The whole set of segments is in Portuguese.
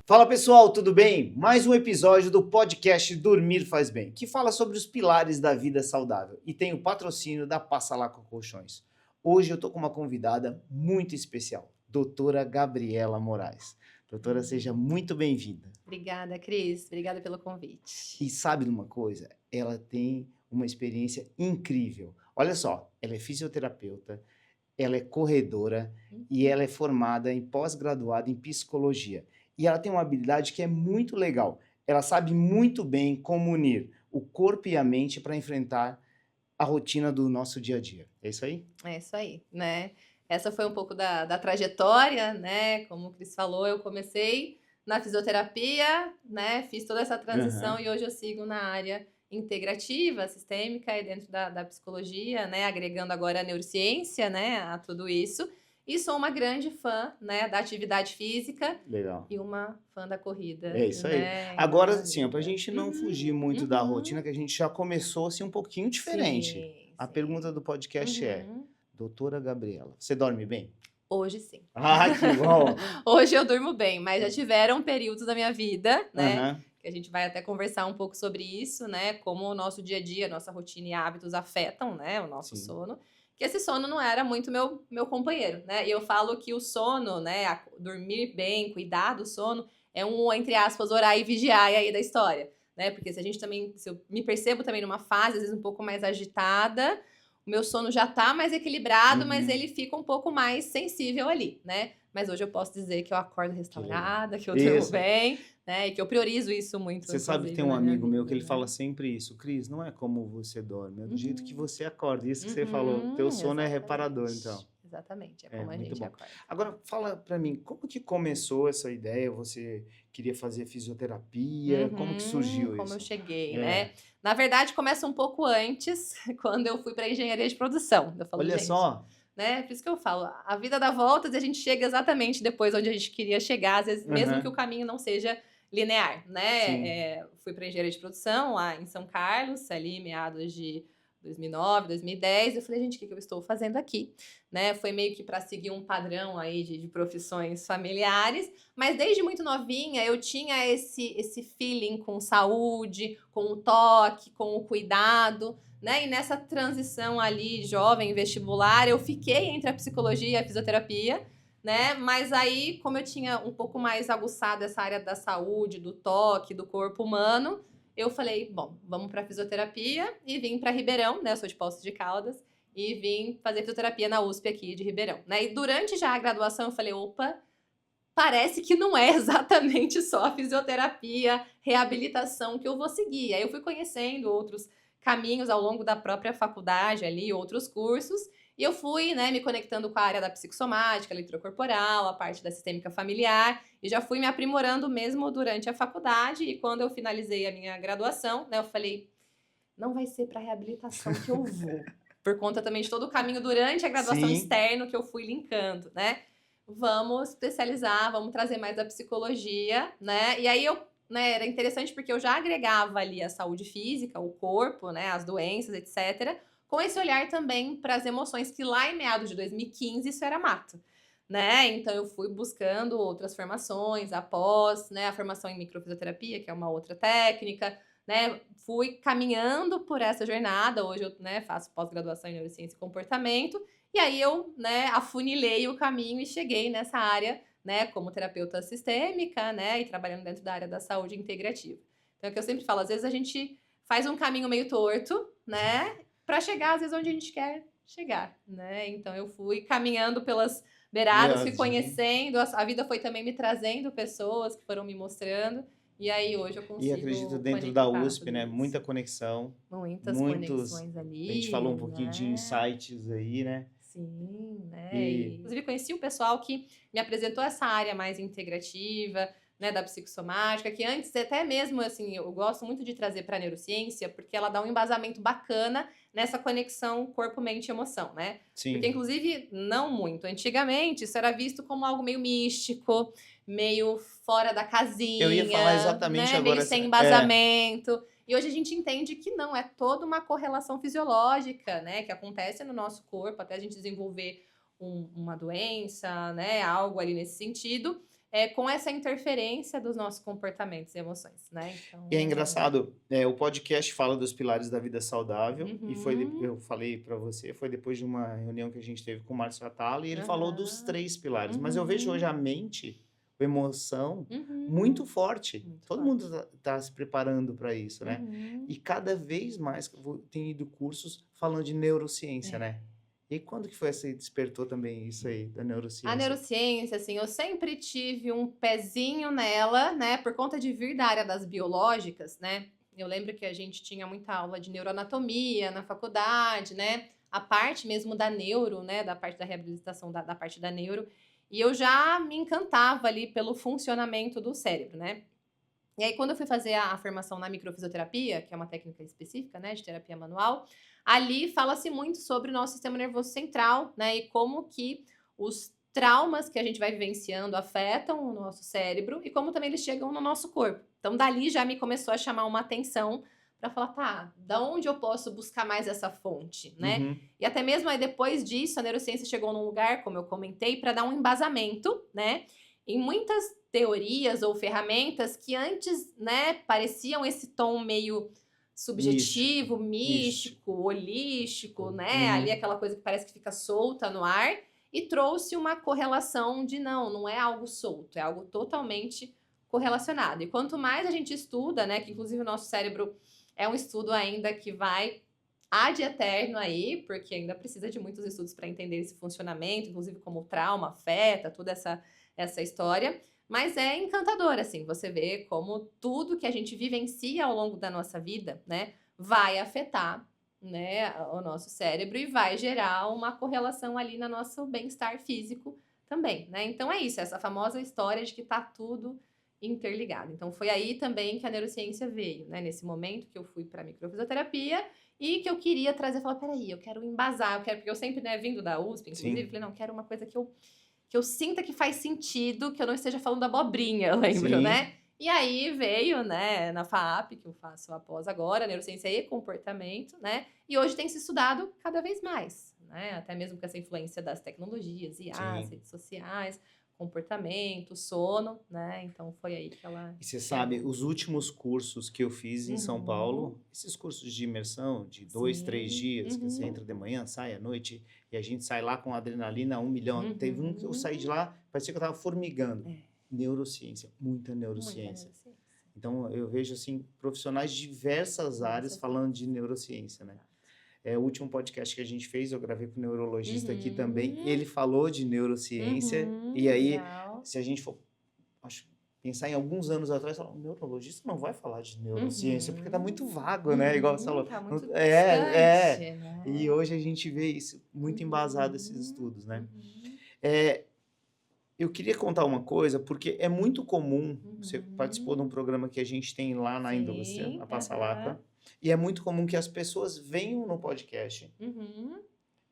Fala pessoal, tudo bem? Mais um episódio do podcast Dormir Faz Bem, que fala sobre os pilares da vida saudável e tem o patrocínio da Passa Lá com Colchões. Hoje eu tô com uma convidada muito especial, doutora Gabriela Moraes. Doutora, seja muito bem-vinda. Obrigada, Cris. Obrigada pelo convite. E sabe de uma coisa? Ela tem uma experiência incrível. Olha só, ela é fisioterapeuta, ela é corredora e ela é formada em pós-graduada em psicologia. E ela tem uma habilidade que é muito legal. Ela sabe muito bem como unir o corpo e a mente para enfrentar a rotina do nosso dia a dia. É isso aí? É isso aí, né? Essa foi um pouco da trajetória, né? Como o Cris falou, eu comecei na fisioterapia, né? Fiz toda essa transição e hoje eu sigo na área integrativa, sistêmica e dentro da psicologia, né? Agregando agora a neurociência, né? A tudo isso. E sou uma grande fã, né? Da atividade física. Legal. E uma fã da corrida. É isso aí. Né? Agora, Da assim, para a vida. gente não fugir muito da rotina, que a gente já começou assim um pouquinho diferente. Sim, A sim. pergunta do podcast é, doutora Gabriela, você dorme bem? Hoje sim. Ah, que bom! Hoje eu durmo bem, mas já tiveram períodos da minha vida, né? Aham. Que a gente vai até conversar um pouco sobre isso, né? Como o nosso dia a dia, nossa rotina e hábitos afetam, né? O nosso Sim. sono. Que esse sono não era muito meu companheiro, né? E eu falo que o sono, né? Dormir bem, cuidar do sono, é um, entre aspas, orar e vigiar aí da história, né? Porque se a gente também, se eu me percebo também numa fase, às vezes um pouco mais agitada, o meu sono já tá mais equilibrado, mas ele fica um pouco mais sensível ali, né? Mas hoje eu posso dizer que eu acordo restaurada, que eu durmo Isso. bem, né? E que eu priorizo isso muito, Você sabe que tem inclusive, um na minha amigo meu vida, que ele né? fala sempre isso, Cris, não é como você dorme, é do jeito que você acorda. Isso que você Uhum, falou, teu sono é exatamente. reparador, então. Exatamente, é É como a muito gente bom. acorda. Agora, fala pra mim, como que começou essa ideia? Você queria fazer fisioterapia? Como que surgiu Como eu isso? cheguei, É. né? Na verdade, começa um pouco antes, quando eu fui para engenharia de produção. Eu falo, Olha gente, só, né? Por isso que eu falo, a vida dá voltas e a gente chega exatamente depois onde a gente queria chegar, às vezes, mesmo que o caminho não seja linear, né? Sim. Fui para engenharia de produção lá em São Carlos, ali meados de 2009, 2010. Eu falei, gente, o que eu estou fazendo aqui? Né? Foi meio que para seguir um padrão aí de profissões familiares, mas desde muito novinha eu tinha esse feeling com saúde, com o toque, com o cuidado, né? E nessa transição ali, jovem, vestibular, eu fiquei entre a psicologia e a fisioterapia, né? Mas aí, como eu tinha um pouco mais aguçado essa área da saúde, do toque, do corpo humano, eu falei, bom, vamos para fisioterapia e vim para Ribeirão, né? Eu sou de Poços de Caldas e vim fazer fisioterapia na USP aqui de Ribeirão, né? E durante já a graduação eu falei, opa, parece que não é exatamente só a fisioterapia, reabilitação que eu vou seguir. Aí eu fui conhecendo outros caminhos ao longo da própria faculdade ali, outros cursos, e eu fui, né, me conectando com a área da psicossomática, leitura corporal, a parte da sistêmica familiar, e já fui me aprimorando mesmo durante a faculdade, e quando eu finalizei a minha graduação, né, eu falei, não vai ser para reabilitação que eu vou. Por conta também de todo o caminho durante a graduação Sim. externo que eu fui linkando, né? Vamos especializar, vamos trazer mais da psicologia, né? E aí eu, né, era interessante porque eu já agregava ali a saúde física, o corpo, né, as doenças, etc., com esse olhar também para as emoções, que lá em meados de 2015 isso era mato, né? Então eu fui buscando outras formações após, né, a formação em microfisioterapia, que é uma outra técnica, né? Fui caminhando por essa jornada. Hoje eu, né, faço pós-graduação em neurociência e comportamento. E aí eu, né, afunilei o caminho e cheguei nessa área, né, como terapeuta sistêmica, né, e trabalhando dentro da área da saúde integrativa. Então é o que eu sempre falo, às vezes a gente faz um caminho meio torto, né, para chegar às vezes onde a gente quer chegar, né? Então eu fui caminhando pelas beiradas, fui conhecendo, a vida foi também me trazendo pessoas que foram me mostrando. E aí hoje eu E consigo acredito dentro da conectar USP, tudo né? isso. Muita conexão, Muitas muitos. conexões A ali, gente falou um pouquinho de né? insights aí, né? Sim, né? E Inclusive conheci o pessoal que me apresentou essa área mais integrativa, né, da psicossomática, que antes até mesmo, assim, eu gosto muito de trazer para a neurociência, porque ela dá um embasamento bacana nessa conexão corpo, mente e emoção, né? Porque, sim, inclusive, não muito. Antigamente, isso era visto como algo meio místico, meio fora da eu ia falar casinha, exatamente né? Meio agora sem essa. embasamento. E hoje a gente entende que não, é toda uma correlação fisiológica, né? Que acontece no nosso corpo, até a gente desenvolver uma doença, né? Algo ali nesse sentido. com essa interferência dos nossos comportamentos e emoções, né? Então, E é engraçado, o podcast fala dos pilares da vida saudável, e Uhum. eu falei para você, foi depois de uma reunião que a gente teve com o Márcio Atala, e ele falou dos Aham. 3 pilares, mas eu vejo hoje Uhum. a mente, a emoção, Uhum. muito forte. Muito Todo forte. mundo tá se preparando para isso, né? Uhum. E cada vez mais tem ido cursos falando de neurociência, É. né? E quando que foi esse despertou também isso aí da A neurociência? neurociência, assim, eu sempre tive um pezinho nela, né, por conta de vir da área das biológicas, né? Eu lembro que a gente tinha muita aula de neuroanatomia na faculdade, né? A parte mesmo da neuro, né, da parte da reabilitação da parte da neuro, e eu já me encantava ali pelo funcionamento do cérebro, né? E aí, quando eu fui fazer a formação na microfisioterapia, que é uma técnica específica, né, de terapia manual, ali fala-se muito sobre o nosso sistema nervoso central, né, e como que os traumas que a gente vai vivenciando afetam o nosso cérebro e como também eles chegam no nosso corpo. Então, dali já me começou a chamar uma atenção para falar, tá, da onde eu posso buscar mais essa fonte, né? Uhum. E até mesmo aí depois disso, a neurociência chegou num lugar, como eu comentei, para dar um embasamento, né, em muitas teorias ou ferramentas que antes, né, pareciam esse tom meio subjetivo, Místico. místico, holístico, né? Ali Uhum. aquela coisa que parece que fica solta no ar e trouxe uma correlação de não é algo solto, é algo totalmente correlacionado. E quanto mais a gente estuda, né, que inclusive o nosso cérebro é um estudo ainda que vai ad eterno aí, porque ainda precisa de muitos estudos para entender esse funcionamento, inclusive como o trauma afeta toda essa história. Mas é encantador, assim, você vê como tudo que a gente vivencia ao longo da nossa vida, né, vai afetar, né, o nosso cérebro e vai gerar uma correlação ali no nosso bem-estar físico também, né? Então é isso, essa famosa história de que tá tudo interligado. Então foi aí também que a neurociência veio, né? Nesse momento que eu fui para microfisioterapia e que eu queria trazer, falar, peraí, eu quero embasar, eu quero, porque eu sempre, né, vindo da USP, inclusive, Sim, falei, não, quero uma coisa que eu sinta que faz sentido, que eu não esteja falando abobrinha, eu lembro, sim. né? E aí veio, né, na FAAP, que eu faço após agora, neurociência e comportamento, né? E hoje tem se estudado cada vez mais, né? Até mesmo com essa influência das tecnologias, IAs, Sim. redes sociais, comportamento, sono, né? Então foi aí que ela E você sabe, chegou. os últimos cursos que eu fiz em São Uhum. Paulo, esses cursos de imersão de 2, 3 Sim. dias, que você Uhum. entra de manhã, sai à noite, e a gente sai lá com adrenalina a 1 milhão. Teve um que eu saí de Uhum. lá, parecia que eu estava formigando. É, Neurociência, muita muita neurociência. neurociência. Então, eu vejo, assim, profissionais de diversas áreas Diversas falando áreas. de neurociência, né? Exato. O último podcast que a gente fez, eu gravei com um neurologista aqui também, Uhum. ele falou de neurociência, e Uhum. aí, Legal. se a gente for acho, pensar em alguns anos atrás, falar, o neurologista não vai falar de neurociência, porque está muito Uhum. vago, né? Igual você Uhum. falou. Tá muito É. distante, E né? hoje a gente vê isso muito embasado, esses Uhum. estudos, né? Uhum. É, eu queria contar uma coisa, porque é muito comum, você participou de um Uhum. programa que a gente tem lá na indústria, Sim. na Aham. Passalacqua, e é muito comum que as pessoas venham no podcast Uhum.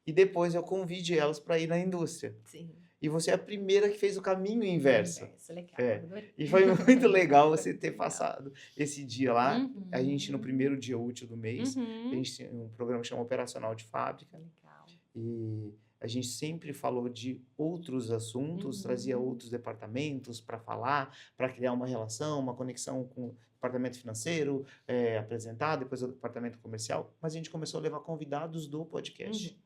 e depois eu convide elas para ir na indústria. Sim. E você é a primeira que fez o caminho inverso. Inverso. Legal. É. Adorei. E foi muito legal você ter Legal. passado esse dia lá. A gente, no Uhum. primeiro dia útil do mês, a Uhum. gente tem um programa que chama Operacional de Fábrica, Legal. e a gente sempre falou de outros assuntos, trazia Uhum. outros departamentos para falar, para criar uma relação, uma conexão com o departamento financeiro, apresentar, depois o departamento comercial, mas a gente começou a levar convidados do Uhum. podcast.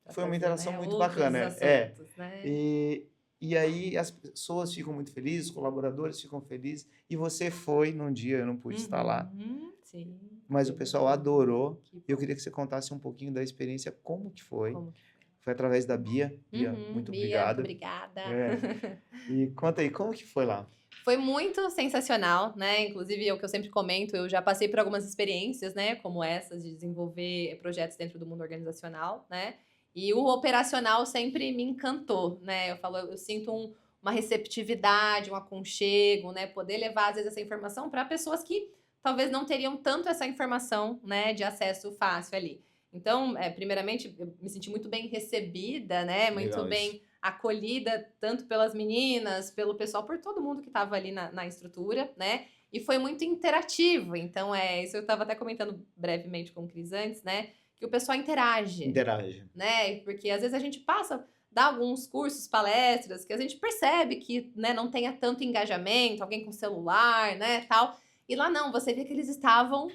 Pra Foi uma trazer, interação né, muito outros bacana, assuntos, né? e, e aí as pessoas ficam muito felizes, os colaboradores ficam felizes, e você foi num dia, eu não pude estar lá, Uhum. Sim. mas o Foi pessoal muito bom. adorou, Que e eu bom. queria que você contasse um pouquinho da experiência, como que foi. Como que foi? Foi através da Bia. Bia, Uhum. muito Bia, muito obrigado. obrigada. É. E conta aí, como que foi lá? Foi muito sensacional, né? Inclusive, é o que eu sempre comento, eu já passei por algumas experiências, né? Como essas, de desenvolver projetos dentro do mundo organizacional, né? E o operacional sempre me encantou, né? Eu falo, eu sinto uma receptividade, um aconchego, né? Poder levar, às vezes, essa informação para pessoas que talvez não teriam tanto essa informação, né? De acesso fácil ali. Então, primeiramente, eu me senti muito bem recebida, né? Muito Legal isso. bem acolhida tanto pelas meninas, pelo pessoal, por todo mundo que estava ali na estrutura, né? E foi muito interativo. Então, isso eu estava até comentando brevemente com o Cris antes, né? Que o pessoal interage, Interage. né? Porque às vezes a gente passa dá alguns cursos, palestras, que a gente percebe que, né, não tenha tanto engajamento, alguém com celular, né, tal. E lá não, você vê que eles estavam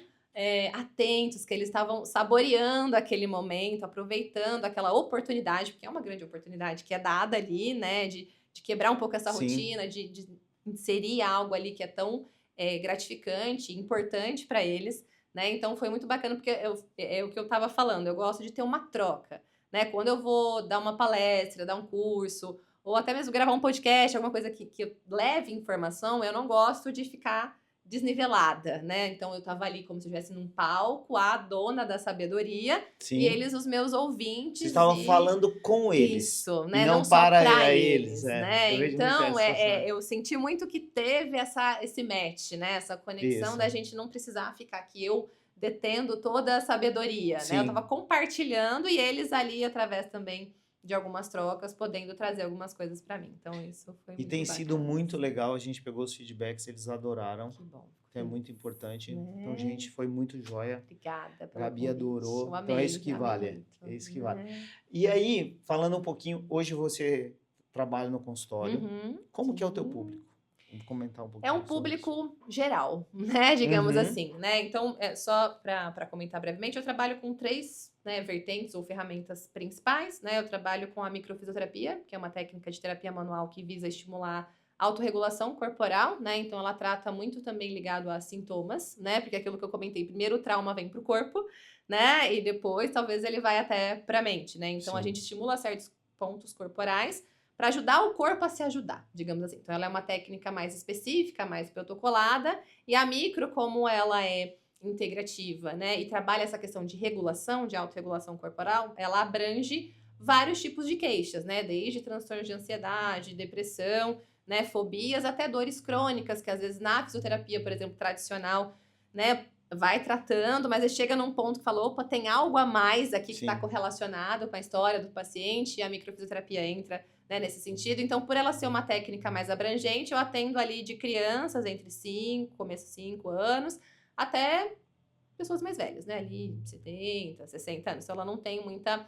atentos, que eles estavam saboreando aquele momento, aproveitando aquela oportunidade, porque é uma grande oportunidade que é dada ali, né, de quebrar um pouco essa Sim. rotina, de inserir algo ali que é tão gratificante, importante para eles, né? Então foi muito bacana, porque é o que eu estava falando, eu gosto de ter uma troca, né? Quando eu vou dar uma palestra, dar um curso, ou até mesmo gravar um podcast, alguma coisa que eu leve informação, eu não gosto de ficar desnivelada, né? Então eu tava ali como se eu estivesse num palco, a dona da sabedoria, e Sim. eles os meus Você ouvintes. estava falando com eles. Isso, E né? não Não só para para eles. eles, né? Eu vejo muito Então, essa situação. eu senti muito que teve esse match, né? Essa conexão Isso. da gente não precisar ficar aqui, eu detendo toda a sabedoria, né? Eu Sim. tava compartilhando e eles ali, através também de algumas trocas, podendo trazer algumas coisas para mim. Então, isso foi E muito tem sido bacana, muito assim. legal, a gente pegou os feedbacks, eles adoraram. Que bom. Então é Feliz, muito importante. né? Então, gente, foi muito joia. Obrigada pelo Gabi convite. adorou. Eu Então é isso que amei vale. muito, É isso que vale. né? E aí, falando um pouquinho, hoje você trabalha no consultório. Uhum, Como que é o teu sim. público? Vamos comentar um É pouquinho um sobre isso. público geral, né? Digamos Uhum. assim, né? Então, só para comentar brevemente, eu trabalho com 3, né, vertentes ou ferramentas principais, né? Eu trabalho com a microfisioterapia, que é uma técnica de terapia manual que visa estimular a autorregulação corporal, né? Então, ela trata muito também ligado a sintomas, né? Porque aquilo que eu comentei, primeiro o trauma vem para o corpo, né? E depois, talvez, ele vai até para a mente, né? Então, a Sim. gente estimula certos pontos corporais para ajudar o corpo a se ajudar, digamos assim. Então, ela é uma técnica mais específica, mais protocolada, e a micro, como ela é integrativa, né, e trabalha essa questão de regulação, de autorregulação corporal, ela abrange vários tipos de queixas, né, desde transtornos de ansiedade, depressão, né, fobias, até dores crônicas, que às vezes na fisioterapia, por exemplo, tradicional, né, vai tratando, mas aí chega num ponto que fala, opa, tem algo a mais aqui que está Sim. correlacionado com a história do paciente, e a microfisioterapia entra, né, nesse sentido. Então, por ela ser uma técnica mais abrangente, eu atendo ali de crianças entre 5, começo 5 anos, até pessoas mais velhas, né, ali 70, 60 anos. Então, ela não tem muita,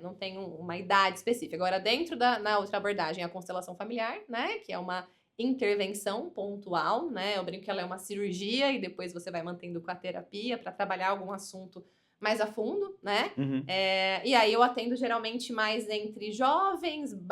não tem uma idade específica. Agora, dentro na outra abordagem, a constelação familiar, né, que é uma intervenção pontual, né, eu brinco que ela é uma cirurgia e depois você vai mantendo com a terapia para trabalhar algum assunto mais a fundo, né? Uhum. E aí eu atendo geralmente mais entre jovens /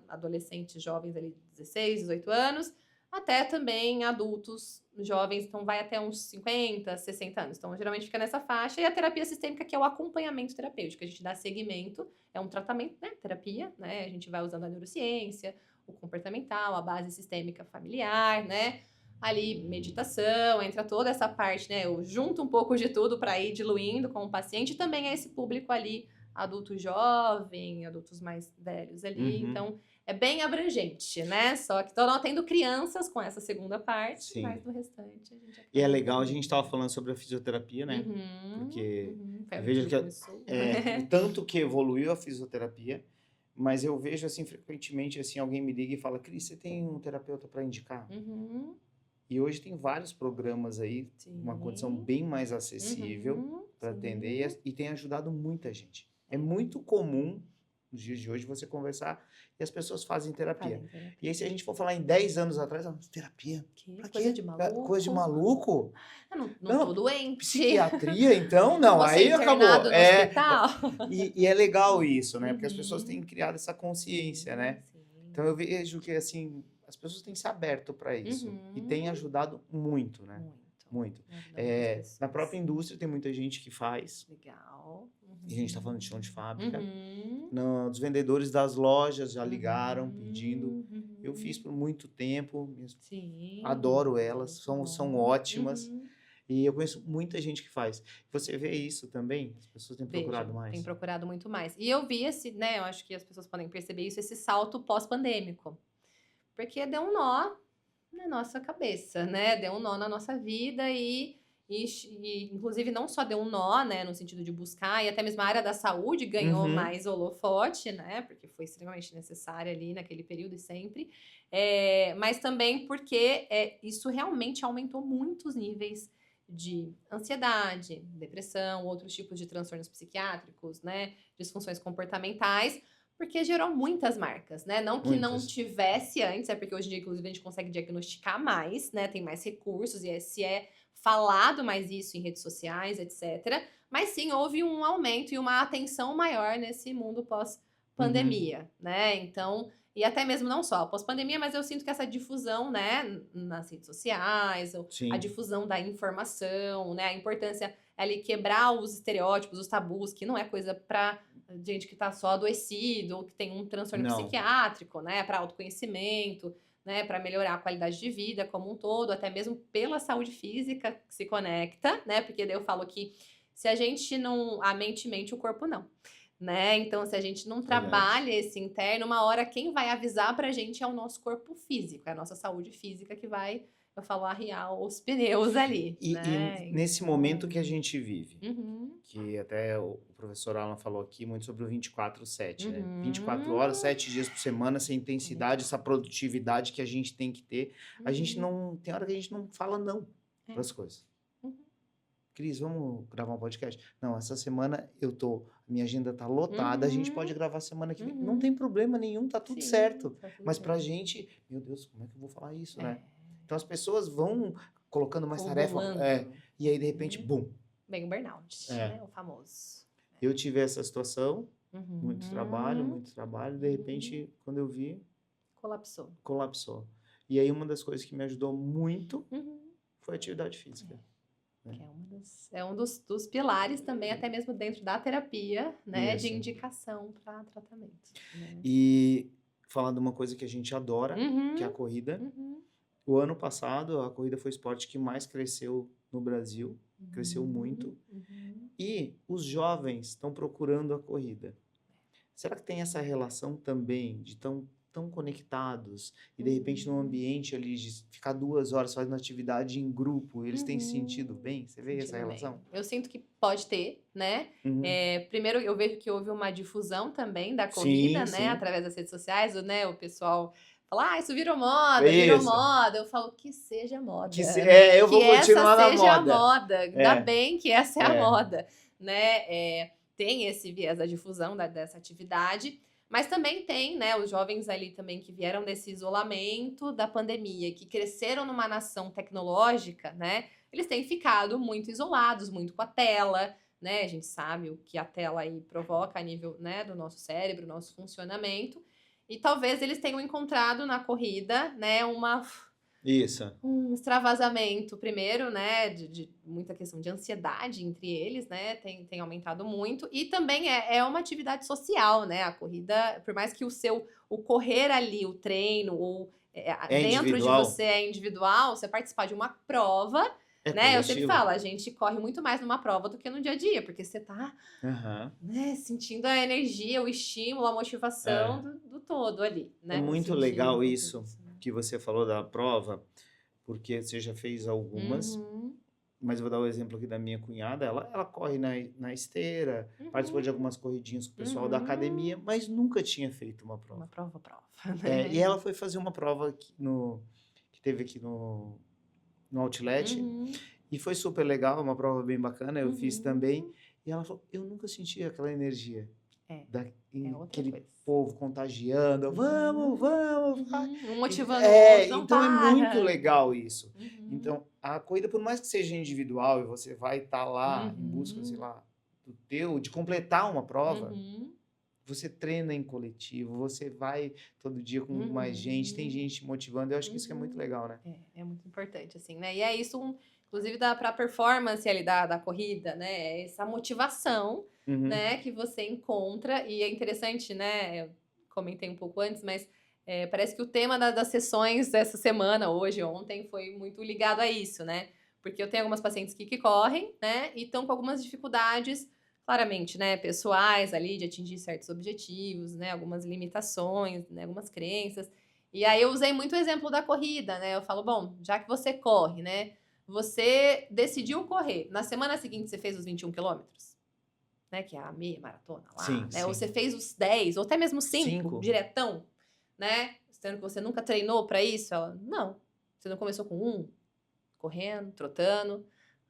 adolescentes jovens ali, 16, 18 anos, até também adultos jovens, então vai até uns 50, 60 anos. Então, geralmente fica nessa faixa. E a terapia sistêmica, que é o acompanhamento terapêutico. A gente dá seguimento, é um tratamento, né? Terapia, né? A gente vai usando a neurociência, o comportamental, a base sistêmica familiar, né? Ali, meditação, entra toda essa parte, né? Eu junto um pouco de tudo para ir diluindo com o paciente. E também é esse público ali, adulto jovem, adultos mais velhos ali. Uhum. Então, é bem abrangente, né? Só que tô não tendo crianças com essa segunda parte, Sim. mas no restante a gente E é acaba legal, a gente incluindo. estava falando sobre a fisioterapia, né? Porque Foi eu onde vejo tudo que começou. o tanto que evoluiu a fisioterapia, mas eu vejo assim frequentemente assim alguém me liga e fala: "Cris, você tem um terapeuta para indicar?" Uhum, E hoje tem vários programas aí, uma condição sim. bem mais acessível Uhum, para sim. atender e tem ajudado muita gente. É muito comum nos dias de hoje você conversar e as pessoas fazem terapia. Fazem terapia. E aí se a gente for falar em 10 anos atrás, terapia? Pra Coisa quê? de maluco. Coisa de maluco? Eu não Não, tô doente. Psiquiatria, então? Não, Você aí acabou. internado no hospital. E é legal isso, né? Porque as pessoas Uhum. têm criado essa consciência, né? Sim. Então eu vejo que assim, as pessoas têm se aberto para isso e tem ajudado muito, né? Muito. Ajuda muitas pessoas. Na própria indústria tem muita gente que faz. Legal. E a gente está falando de chão de fábrica. Uhum. Os vendedores das lojas já ligaram pedindo. Uhum. Eu fiz por muito tempo. Sim. Adoro elas, Muito são bom. ótimas. Uhum. E eu conheço muita gente que faz. Você vê isso também? As pessoas têm procurado Vejo, mais? tem procurado muito mais. E eu vi né, eu acho que as pessoas podem perceber isso, esse salto pós-pandêmico. Porque deu um nó na nossa cabeça, né? Deu um nó na nossa vida e inclusive não só deu um nó, né, no sentido de buscar, e até mesmo a área da saúde ganhou Uhum. mais holofote, né? Porque foi extremamente necessária ali naquele período e sempre. Mas também porque isso realmente aumentou muitos níveis de ansiedade, depressão, outros tipos de transtornos psiquiátricos, né? Disfunções comportamentais, Porque gerou muitas marcas, né? Não que não Muitas. tivesse antes, é porque hoje em dia, inclusive, a gente consegue diagnosticar mais, né? Tem mais recursos e se é falado mais isso em redes sociais, etc. Mas sim, houve um aumento e uma atenção maior nesse mundo Uhum. pós-pandemia, né? Então, e até mesmo não só pós-pandemia, mas eu sinto que essa difusão, né, nas redes sociais, a Sim. difusão da informação, né, a importância ali quebrar os estereótipos, os tabus, que não é coisa para gente que está só adoecido ou que tem um transtorno Não. psiquiátrico, né, para autoconhecimento, né, para melhorar a qualidade de vida como um todo, até mesmo pela saúde física que se conecta, né, porque daí eu falo que se a gente não, a mente mente, o corpo não, né? Então, se a gente não Verdade. trabalha esse interno, uma hora quem vai avisar pra gente é o nosso corpo físico, é a nossa saúde física que vai, eu falo, arriar os pneus ali, E né? nesse momento que a gente vive, Uhum, que até o professor Alan falou aqui muito sobre o 24/7, né? 24 horas, uhum, 7 dias por semana, essa intensidade, essa 24. produtividade que a gente tem que ter. A gente Uhum, não. Tem hora que a gente não fala não para é, as coisas. uhum, Cris, vamos gravar um podcast? Não, essa semana eu tô. Minha agenda tá lotada, a gente pode uhum, gravar semana que vem. Não tem uhum. problema nenhum, tá tudo Sim, certo. tá tudo Mas pra bem. gente, meu Deus, como é que eu vou falar isso, É, né? Então as pessoas vão colocando mais tarefa, acumulando. e aí de repente, Uhum. bum. Bem, o burnout, É, né? O famoso. eu tive essa situação, Uhum, muito trabalho, de uhum. repente, quando eu vi, Colapsou. colapsou. E aí uma das coisas que me ajudou muito Uhum. foi a atividade física, né? Que é um dos pilares também, até mesmo dentro da terapia, né, de Isso. indicação para tratamento, né. E falando de uma coisa que a gente adora, que é a Uhum, corrida. uhum, O ano passado, a corrida foi o esporte que mais cresceu no Brasil, cresceu uhum, muito. uhum. E os jovens estão procurando a corrida. Será que tem essa relação também de tão conectados e de repente num Uhum, ambiente ali de ficar 2 horas fazendo atividade em grupo, eles têm se sentido uhum. bem? Você vê essa Sentindo bem. relação? Eu sinto que pode ter, né. Uhum. Primeiro eu vejo que houve uma difusão também da corrida, Sim, né, sim. através das redes sociais, né, o pessoal fala: "Ah, isso virou moda, virou Isso. moda". Eu falo: "Que seja Que moda, se, né, eu que vou essa continuar na seja a moda. moda, ainda É, bem que essa é a é. moda", né. Tem esse viés da difusão dessa atividade, mas também tem, né, os jovens ali também que vieram desse isolamento da pandemia, que cresceram numa nação tecnológica, né, eles têm ficado muito isolados, muito com a tela, né? A gente sabe o que a tela aí provoca a nível, né, do nosso cérebro, nosso funcionamento. E talvez eles tenham encontrado na corrida, né, Isso. um extravasamento primeiro, né, de muita questão de ansiedade entre eles, né, tem aumentado muito. E também é uma atividade social, né, a corrida, por mais que o correr ali, o treino, ou É dentro de individual? você é individual, você participar de uma prova, É né, eu sempre coletivo? falo, a gente corre muito mais numa prova do que no dia a dia, porque você tá, Aham. né, sentindo a energia, o estímulo, a motivação É. do todo ali, É né, o muito incentivo, legal com tudo isso isso, né. que você falou da prova, porque você já fez algumas, Uhum, mas eu vou dar o exemplo aqui da minha cunhada. Ela corre na esteira, participou de uhum. algumas corridinhas com o pessoal da academia, Uhum. mas nunca tinha feito uma Uma prova. prova, E né. ela foi fazer uma prova que teve aqui no Outlet, Uhum, e foi super legal, uma prova bem bacana, eu fiz também. uhum. E ela falou, eu nunca senti aquela energia, É, é outra daquele coisa. povo contagiando, vamos, Uhum, vamos, vai. uhum. Um motivando o outro: "Não Então é muito para". legal isso. Uhum, Então, a corrida, por mais que seja individual e você vai estar lá em busca, sei uhum, lá, de completar uma prova, uhum, você treina em coletivo, você vai todo dia com mais gente, tem uhum, gente te motivando. Eu acho que isso que é muito uhum. legal, né? É muito importante, assim, né. E é isso, inclusive dá pra performance ali da corrida, né, é essa motivação, Uhum. né, que você encontra. E é interessante, né, eu comentei um pouco antes, mas, parece que o tema das sessões dessa semana, hoje, ontem, foi muito ligado a isso, né. Porque eu tenho algumas pacientes que correm, né, e estão com algumas dificuldades, claramente, né, pessoais ali, de atingir certos objetivos, né, algumas limitações, né, algumas crenças. E aí eu usei muito o exemplo da corrida, né, eu falo: "Bom, já que você corre, né, você decidiu correr, na semana seguinte você fez os 21 quilômetros, né, que é a meia maratona lá, Sim, né, ou sim. você fez os 10 ou até mesmo 5 5. diretão, né, sendo que você nunca treinou pra isso?" Ela: "Não, você não começou com um correndo, trotando,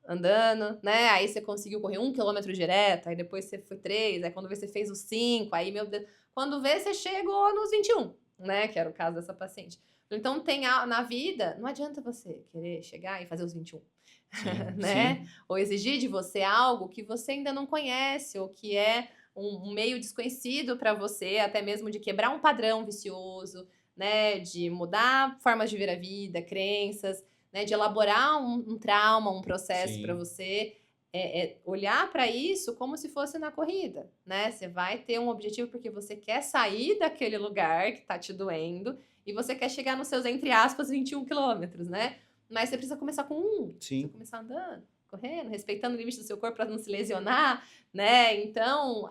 andando, né, aí você conseguiu correr 1 quilômetro direto, aí depois você foi 3, aí quando você fez os 5, aí meu Deus, Quando vê, você chegou nos 21, né? Que era o caso dessa paciente. Então, na vida, não adianta você querer chegar e fazer os 21, né? sim. Ou exigir de você algo que você ainda não conhece, ou que é um meio desconhecido para você, até mesmo de quebrar um padrão vicioso, né? De mudar formas de ver a vida, crenças, né? De elaborar um trauma, um processo para Sim. você. Olhar para isso como se fosse na corrida, né? Você vai ter um objetivo porque você quer sair daquele lugar que tá te doendo e você quer chegar nos seus, entre aspas, 21 quilômetros, né? Mas você precisa começar com precisa Sim. começar andando, correndo, respeitando o limite do seu corpo para não se lesionar, né? Então,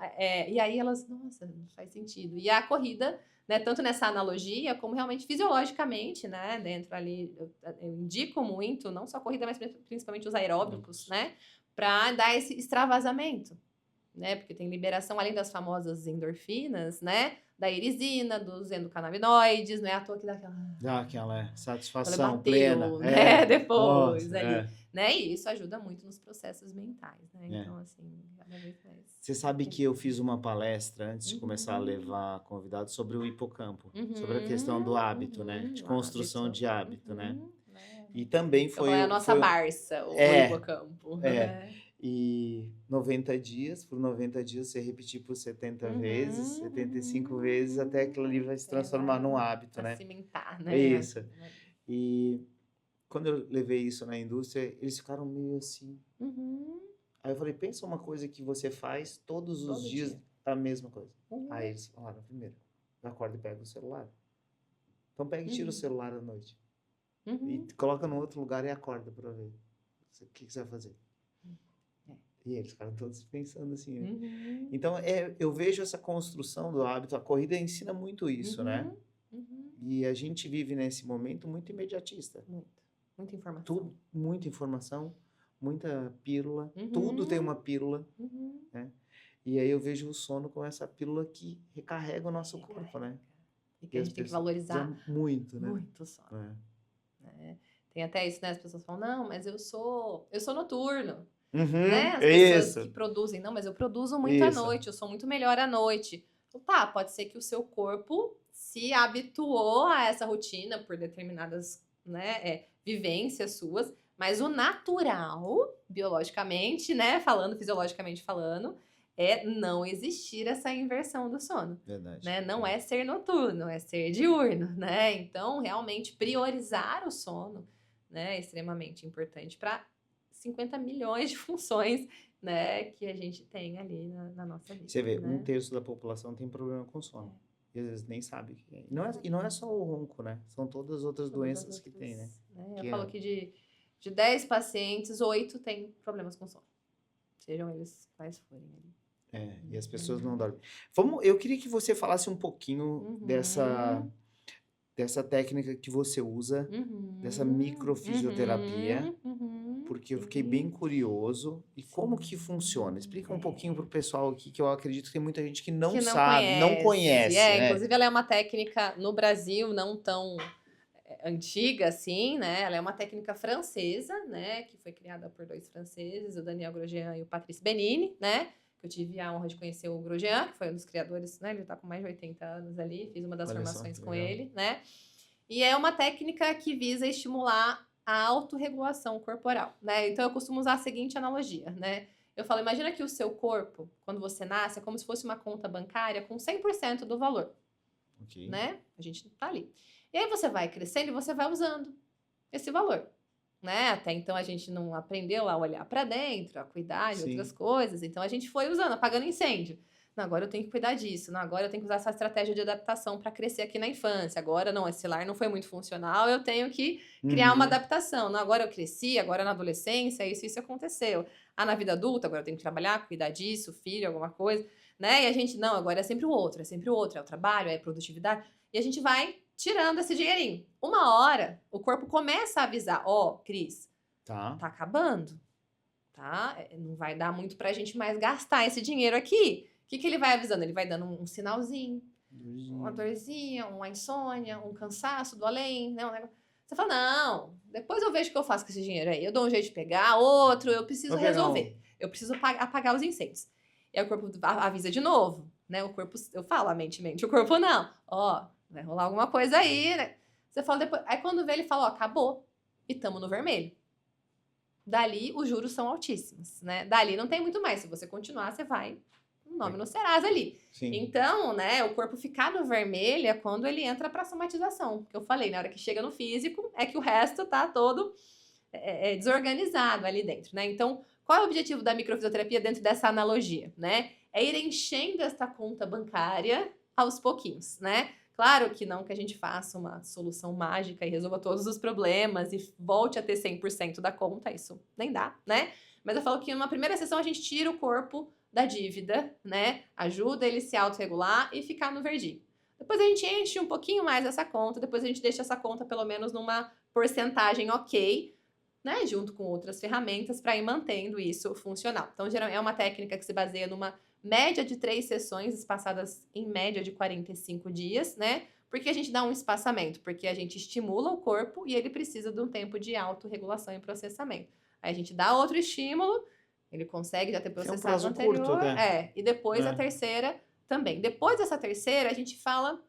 e aí elas, nossa, faz sentido. E a corrida, né, tanto nessa analogia, como realmente fisiologicamente, né, dentro ali, eu indico muito, não só a corrida, mas principalmente os aeróbicos, né, para dar esse extravasamento, né, porque tem liberação, além das famosas endorfinas, né, da irisina, dos endocannabinoides, não é à toa que dá Dá aquela aquela satisfação plena. bateu, né, depois Nossa, ali, né, e isso ajuda muito nos processos mentais, né, É. então, assim, cada vez mais. Você sabe que eu fiz uma palestra antes de começar a Uhum. levar convidados sobre o hipocampo, sobre a questão do hábito, né? De construção de hábito, né? E também Então, é a nossa Barça, o hipocampo. E 90 dias, por 90 dias você repetir por 70 vezes, 75 vezes, até aquilo ali vai se transformar num hábito, né? Cimentar, né? Isso. E quando eu levei isso na indústria, eles ficaram meio assim. Aí eu falei, pensa uma coisa que você faz todos os dias, a mesma coisa. Aí eles falaram, primeiro, acorda e pega o celular. Então pega e tira o celular à noite. E coloca num outro lugar e acorda pra ver. O que você vai fazer? E eles ficaram todos pensando assim, né? Então, eu vejo essa construção do hábito, a corrida ensina muito isso, né? E a gente vive nesse momento muito imediatista. Muita informação. Tudo, muita informação, muita pílula, tudo tem uma pílula, né? E aí eu vejo o sono como essa pílula que recarrega o nosso corpo, né? E que a gente tem que valorizar muito, né? Muito o sono. Tem até isso, né? As pessoas falam, não, mas eu sou noturno. Né? As pessoas que produzem, não, mas eu produzo muito à noite, eu sou muito melhor à noite. Tá, pode ser que o seu corpo se habituou a essa rotina por determinadas, né, vivências suas, mas o natural, biologicamente, né, fisiologicamente falando, é não existir essa inversão do sono. Verdade. Né? Não é ser noturno, é ser diurno, né? Então, realmente, priorizar o sono, né, é extremamente importante para 50 milhões de funções, né, que a gente tem ali na nossa vida. Você vê, né? 1/3 da população tem problema com sono. E às vezes nem sabe o que é. E não é só o ronco, né? São todas as outras doenças que tem, né? Eu falo que de 10 pacientes, 8 têm problemas com sono. Sejam eles quais forem ali. E as pessoas não dormem. Eu queria que você falasse um pouquinho dessa técnica que você usa, dessa microfisioterapia, porque eu fiquei bem curioso. E como que funciona? Explica um pouquinho pro pessoal aqui, que eu acredito que tem muita gente que não sabe, não conhece. né? Inclusive, ela é uma técnica no Brasil não tão antiga assim, né? Ela é uma técnica francesa, né? Que foi criada por 2 franceses, o Daniel Grosjean e o Patrice Benini, né? Eu tive a honra de conhecer o Grosjean, que foi um dos criadores, né? Ele tá com mais de 80 anos ali, fiz uma das formações com ele, né? E é uma técnica que visa estimular a autorregulação corporal, né? Então, eu costumo usar a seguinte analogia, né? Eu falo, imagina que o seu corpo, quando você nasce, é como se fosse uma conta bancária com 100% do valor, né? A gente tá ali. E aí você vai crescendo e você vai usando esse valor, né? Até então a gente não aprendeu a olhar para dentro, a cuidar de outras coisas. Então a gente foi usando, apagando incêndio. Não, agora eu tenho que cuidar disso. Não, agora eu tenho que usar essa estratégia de adaptação para crescer aqui na infância. Agora não, esse lar não foi muito funcional, eu tenho que criar uma adaptação. Não, agora eu cresci, agora na adolescência, isso aconteceu. Na vida adulta, agora eu tenho que trabalhar, cuidar disso, filho, alguma coisa, né? E a gente, não, agora é sempre o outro, é o trabalho, é a produtividade. E a gente vai tirando esse dinheirinho. Uma hora, o corpo começa a avisar, Cris, tá acabando, tá? Não vai dar muito pra gente mais gastar esse dinheiro aqui. O que ele vai avisando? Ele vai dando um sinalzinho, uma dorzinha, uma insônia, um cansaço do além, né? Você fala, não, depois eu vejo o que eu faço com esse dinheiro aí. Eu dou um jeito de pegar outro, eu preciso resolver. Eu preciso apagar os incêndios. E aí o corpo avisa de novo. né? O corpo, eu falo, a mente mente, o corpo não. Ó, vai rolar alguma coisa aí, né? Você fala depois. Aí quando vê, ele fala, ó, acabou. E tamo no vermelho. Dali, os juros são altíssimos, né? Dali não tem muito mais. Se você continuar, você vai um nome no Serasa ali. Sim. Então, né, o corpo ficar no vermelho é quando ele entra para somatização. Que eu falei, na hora que chega no físico, é que o resto tá todo desorganizado ali dentro, né? Então, qual é o objetivo da microfisioterapia dentro dessa analogia, né? É ir enchendo esta conta bancária aos pouquinhos, né? Claro que não que a gente faça uma solução mágica e resolva todos os problemas e volte a ter 100% da conta, isso nem dá, né? Mas eu falo que numa primeira sessão a gente tira o corpo da dívida, né? Ajuda ele a se autorregular e ficar no verdinho. Depois a gente enche um pouquinho mais essa conta, depois a gente deixa essa conta pelo menos numa porcentagem ok, né? Junto com outras ferramentas para ir mantendo isso funcional. Então, geralmente é uma técnica que se baseia numa média de 3 sessões espaçadas em média de 45 dias, né? Porque a gente dá um espaçamento, porque a gente estimula o corpo e ele precisa de um tempo de autorregulação e processamento. Aí a gente dá outro estímulo, ele consegue já ter processado o prazo anterior. curto, né? E depois É. a terceira também. Depois dessa terceira, a gente fala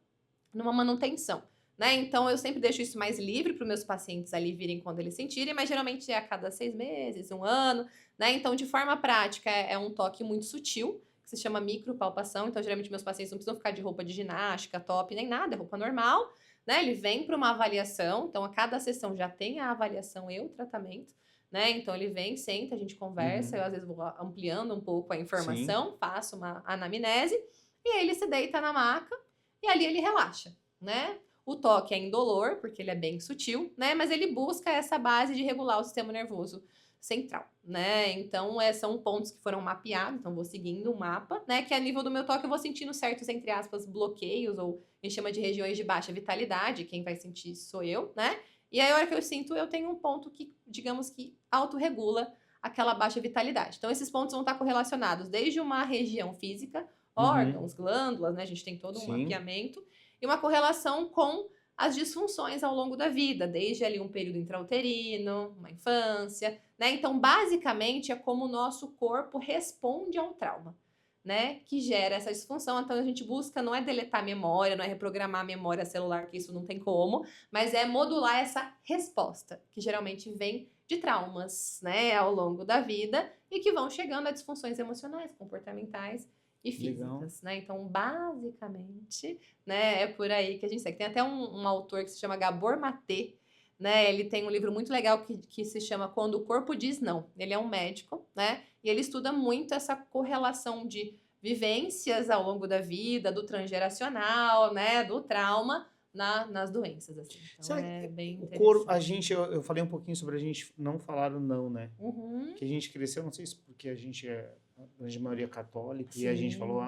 numa manutenção, né? Então, eu sempre deixo isso mais livre para os meus pacientes ali virem quando eles sentirem, mas geralmente é a cada 6 meses, 1 ano, né? Então, de forma prática, é um toque muito sutil, que se chama micropalpação. Então, geralmente, meus pacientes não precisam ficar de roupa de ginástica, top, nem nada, é roupa normal, né? Ele vem para uma avaliação, então, a cada sessão já tem a avaliação e o tratamento, né? Então, ele vem, senta, a gente conversa, eu às vezes vou ampliando um pouco a informação, faço uma anamnese, e aí ele se deita na maca, e ali ele relaxa, né? O toque é indolor, porque ele é bem sutil, né? Mas ele busca essa base de regular o sistema nervoso central, né? Então, são pontos que foram mapeados, então vou seguindo um mapa, né? Que a nível do meu toque eu vou sentindo certos, entre aspas, bloqueios, ou a gente chama de regiões de baixa vitalidade, quem vai sentir sou eu, né? E aí, a hora que eu sinto, eu tenho um ponto que, digamos que, autorregula aquela baixa vitalidade. Então, esses pontos vão estar correlacionados desde uma região física, órgãos, glândulas, né? A gente tem todo um mapeamento, e uma correlação com as disfunções ao longo da vida, desde ali um período intrauterino, uma infância, né? Então, basicamente, é como o nosso corpo responde ao trauma, né? Que gera essa disfunção. Então, a gente busca não é deletar a memória, não é reprogramar a memória celular, que isso não tem como, mas é modular essa resposta, que geralmente vem de traumas, né? Ao longo da vida e que vão chegando a disfunções emocionais, comportamentais e físicas, né? Então, basicamente, né, é por aí que a gente segue. Tem até um autor que se chama Gabor Maté, né? Ele tem um livro muito legal que se chama Quando o Corpo Diz Não. Ele é um médico, né? E ele estuda muito essa correlação de vivências ao longo da vida, do transgeracional, né, do trauma nas doenças, assim. Então, é bem o corpo, interessante. eu falei um pouquinho sobre a gente não falar o não, né? Uhum. Que a gente cresceu, não sei se porque a gente é de maioria católica, e a gente falou,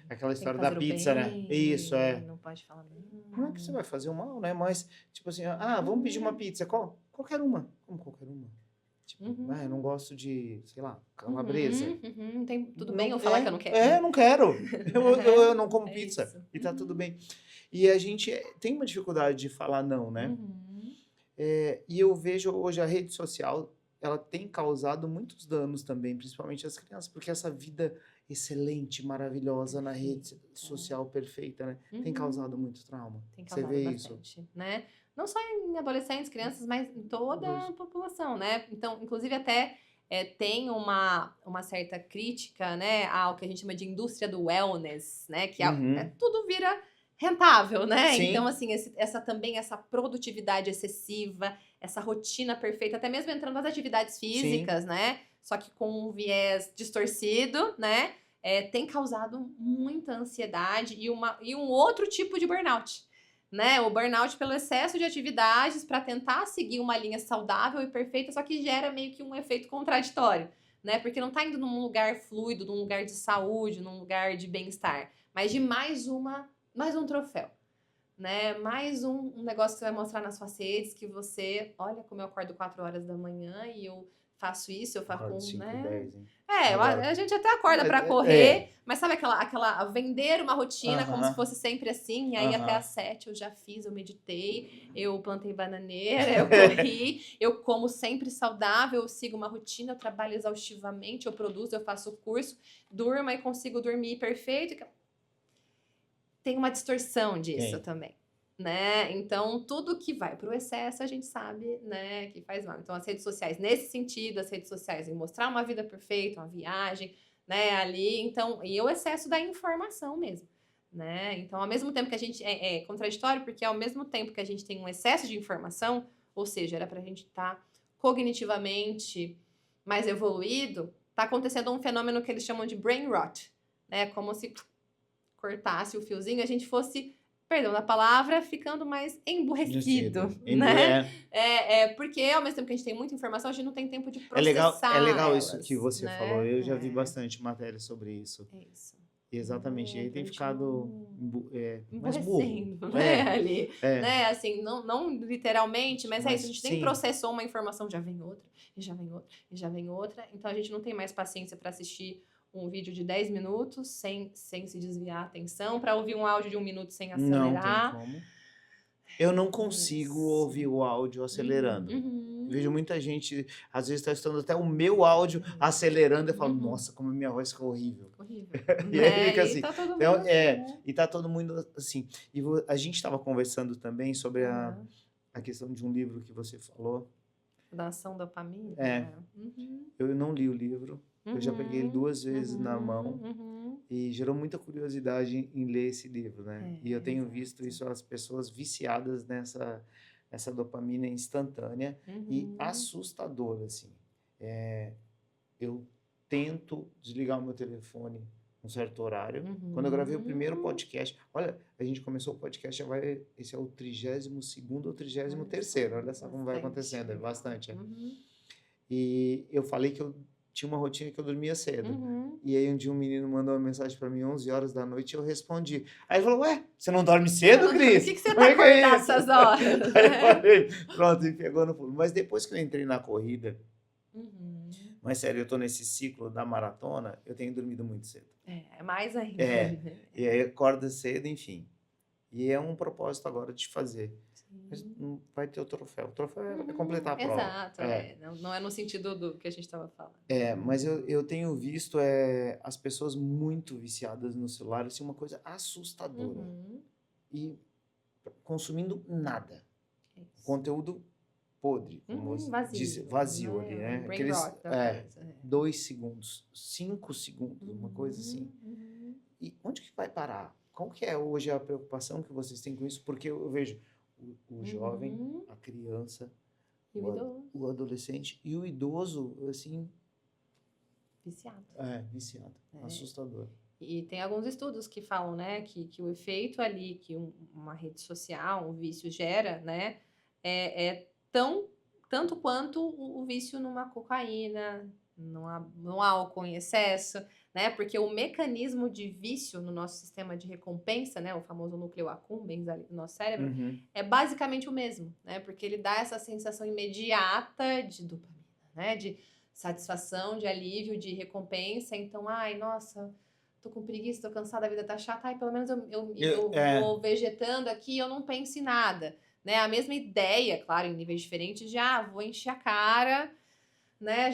aquela história da pizza, né? Isso, Não pode falar não. Não é que você vai fazer o mal, né? Mas, tipo assim, vamos pedir uma pizza. Qualquer uma. Como qualquer uma? Tipo, eu não gosto de, sei lá, calabresa. Tudo bem eu falar que eu não quero? Não quero. Eu não como pizza. Isso. E tá tudo bem. E a gente tem uma dificuldade de falar não, né? E eu vejo hoje a rede social, ela tem causado muitos danos também, principalmente às crianças, porque essa vida excelente, maravilhosa na rede social perfeita, né? Tem causado muito trauma. Tem causado Você vê bastante, isso? né? Não só em adolescentes, crianças, mas em toda a população, né? Então, inclusive até tem uma certa crítica, né, ao que a gente chama de indústria do wellness, né? Que tudo vira rentável, né? Sim. Então, assim, essa produtividade excessiva, essa rotina perfeita, até mesmo entrando nas atividades físicas, né? Só que com um viés distorcido, né? Tem causado muita ansiedade e um outro tipo de burnout, né? O burnout pelo excesso de atividades para tentar seguir uma linha saudável e perfeita, só que gera meio que um efeito contraditório, né? Porque não tá indo num lugar fluido, num lugar de saúde, num lugar de bem-estar, mas de mais um troféu, né? Mais um negócio que você vai mostrar nas suas redes, que você, olha como eu acordo 4 horas da manhã e eu faço isso, eu faço, 5, né? 10, hein? A gente até acorda para correr, mas sabe aquela vender uma rotina como se fosse sempre assim, e aí até às 7 eu já fiz, eu meditei, eu plantei bananeira, eu corri, eu como sempre saudável, eu sigo uma rotina, eu trabalho exaustivamente, eu produzo, eu faço curso, durmo e consigo dormir perfeito. tem uma distorção disso Tem. também, né? Então, tudo que vai para o excesso, a gente sabe, né, que faz mal. Então, as redes sociais, nesse sentido, as redes sociais em mostrar uma vida perfeita, uma viagem, né, ali, então, e o excesso da informação mesmo, né? Então, ao mesmo tempo que a gente é contraditório, porque ao mesmo tempo que a gente tem um excesso de informação, ou seja, era para a gente estar cognitivamente mais evoluído, está acontecendo um fenômeno que eles chamam de brain rot, né? Como se cortasse o fiozinho e a gente fosse, perdão da palavra, ficando mais emburrecido, né? Porque ao mesmo tempo que a gente tem muita informação, a gente não tem tempo de É processar legal elas, isso que você né? falou. Eu já vi bastante matéria sobre isso. É isso. Exatamente. E aí tem Pra gente ficado mais emburrecendo, burro. né? Ali, É. né? Assim, não literalmente, mas é isso. A gente nem sim. processou uma informação, já vem outra, e já vem outra, e já vem outra. Então a gente não tem mais paciência para assistir um vídeo de 10 minutos sem se desviar a atenção, para ouvir um áudio de 1 minuto sem acelerar. Não tem como. Eu não consigo ouvir o áudio acelerando. Vejo muita gente, às vezes, está estudando até o meu áudio acelerando. Eu falo, nossa, como a minha voz ficou horrível. Horrível. E aí fica assim. E tá todo mundo Então, assim, né? e tá todo mundo assim. E a gente estava conversando também sobre a questão de um livro que você falou. Da ação dopamina. Eu não li o livro. Eu já peguei ele 2 vezes na mão. E gerou muita curiosidade em ler esse livro, né? E eu tenho visto isso, as pessoas viciadas nessa dopamina instantânea e assustadora, assim. Eu tento desligar o meu telefone um certo horário. Quando eu gravei o primeiro podcast, olha, a gente começou o podcast, esse é o 32º ou 33º, olha só como vai acontecendo, é bastante. E eu falei que eu tinha uma rotina que eu dormia cedo. E aí um dia um menino mandou uma mensagem para mim 11 horas da noite e eu respondi. Aí ele falou, ué, você não dorme cedo, Cris? Por que você tá acordado essas horas? Aí eu falei, pronto, e pegou no pulo. Mas depois que eu entrei na corrida, mas sério, eu tô nesse ciclo da maratona, eu tenho dormido muito cedo. É mais ainda. E aí acorda cedo, enfim. E é um propósito agora de fazer. Mas não vai ter o troféu. O troféu é completar a prova. Exato, não é no sentido do que a gente estava falando. Mas eu tenho visto as pessoas muito viciadas no celular, assim, uma coisa assustadora. E consumindo nada. Conteúdo podre, como você disse, vazio ali, né? Aqueles 2 segundos, 5 segundos, uma coisa assim. E onde que vai parar? Qual que é hoje a preocupação que vocês têm com isso? Porque eu vejo o jovem, a criança, o adolescente e o idoso, assim... Viciado. Viciado. Assustador. E tem alguns estudos que falam, né, que o efeito ali que uma rede social, um vício gera, né, tanto quanto o vício numa cocaína, num álcool em excesso, né? Porque o mecanismo de vício no nosso sistema de recompensa, né, o famoso núcleo accumbens ali do nosso cérebro, é basicamente o mesmo, né? Porque ele dá essa sensação imediata de dopamina, né? De satisfação, de alívio, de recompensa. Então, ai, nossa, tô com preguiça, tô cansada, a vida tá chata, ai, pelo menos eu vou vegetando aqui, eu não penso em nada, né? A mesma ideia, claro, em níveis diferentes, vou encher a cara, né?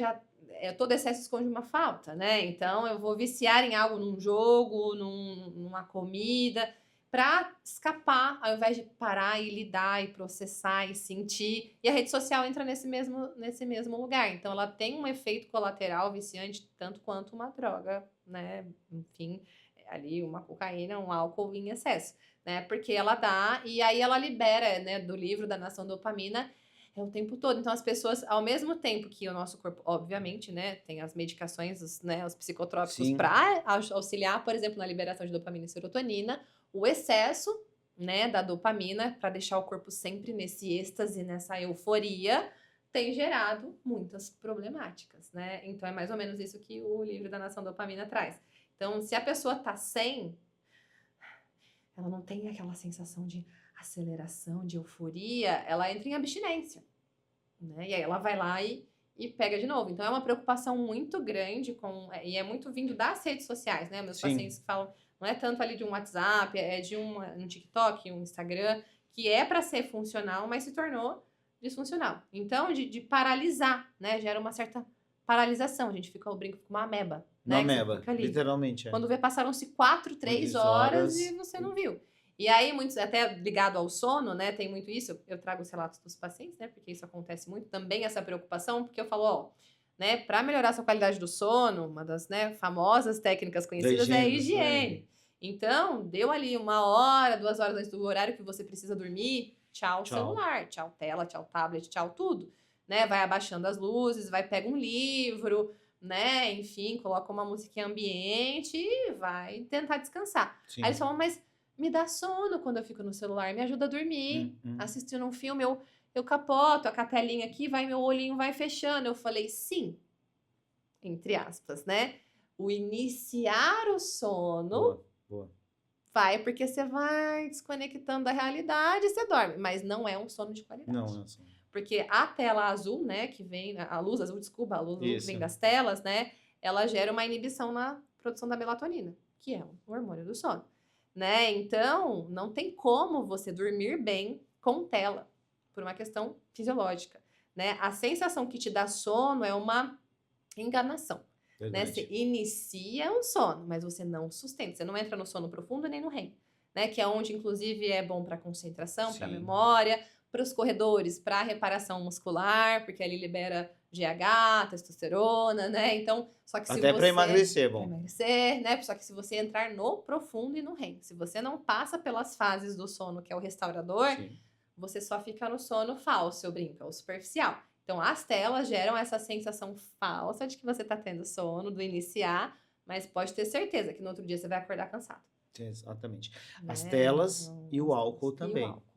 Todo excesso esconde uma falta, né? Então, eu vou viciar em algo, num jogo, numa comida, para escapar, ao invés de parar e lidar e processar e sentir. E a rede social entra nesse mesmo lugar. Então, ela tem um efeito colateral viciante, tanto quanto uma droga, né? Enfim, ali uma cocaína, um álcool em excesso, né? Porque ela dá, e aí ela libera, né, do livro da Nação Dopamina, o tempo todo. Então, as pessoas, ao mesmo tempo que o nosso corpo, obviamente, né, tem as medicações, os psicotrópicos para auxiliar, por exemplo, na liberação de dopamina e serotonina, o excesso, né, da dopamina, para deixar o corpo sempre nesse êxtase, nessa euforia, tem gerado muitas problemáticas, né? Então, é mais ou menos isso que o livro da Nação Dopamina traz. Então, se a pessoa tá sem, ela não tem aquela sensação de aceleração, de euforia, ela entra em abstinência, né? E aí ela vai lá e pega de novo. Então é uma preocupação muito grande e é muito vindo das redes sociais, né? Meus pacientes falam, não é tanto ali de um WhatsApp, é de um TikTok, um Instagram, que é para ser funcional, mas se tornou disfuncional. Então, de paralisar, né? Gera uma certa paralisação. A gente fica, eu brinco com uma ameba, Na né? Que você ameba, fica ali. literalmente. Quando vê, passaram-se 4, 3 horas e você não viu. E aí, muitos, até ligado ao sono, né? Tem muito isso. Eu trago os relatos dos pacientes, né? Porque isso acontece muito. Também essa preocupação, porque eu falo, ó, né? Para melhorar a sua qualidade do sono, uma das, né, famosas técnicas conhecidas é a higiene. Então, deu ali 1 hora, 2 horas antes do horário que você precisa dormir, tchau celular, tchau tela, tchau tablet, tau tudo. Né? Vai abaixando as luzes, vai pega um livro, né? Enfim, coloca uma musiquinha ambiente e vai tentar descansar. Sim. Aí eles falam, mas me dá sono quando eu fico no celular, me ajuda a dormir. Assistindo um filme, eu capoto a capelinha aqui, meu olhinho vai fechando. Eu falei, sim, entre aspas, né? O iniciar o sono vai porque você vai desconectando da realidade e você dorme, mas não é um sono de qualidade. Não é um sono. Porque a tela azul, né, que vem, a luz azul, desculpa, a luz azul que vem das telas, né, ela gera uma inibição na produção da melatonina, que é um hormônio do sono, né? Então, não tem como você dormir bem com tela, por uma questão fisiológica, né? A sensação que te dá sono é uma enganação, né? Você inicia um sono, mas você não sustenta, você não entra no sono profundo nem no REM, né? Que é onde, inclusive, é bom para concentração, para memória, para os corredores, para a reparação muscular, porque ali libera GH, testosterona, né? Então, só que se até você... para emagrecer, bom. Pra emagrecer, né? Só que se você entrar no profundo e no REM, se você não passa pelas fases do sono, que é o restaurador, você só fica no sono falso, eu brinco, ou superficial. Então, as telas geram essa sensação falsa de que você está tendo sono, do iniciar, mas pode ter certeza que no outro dia você vai acordar cansado. Exatamente. As telas então, e o álcool também. E o álcool.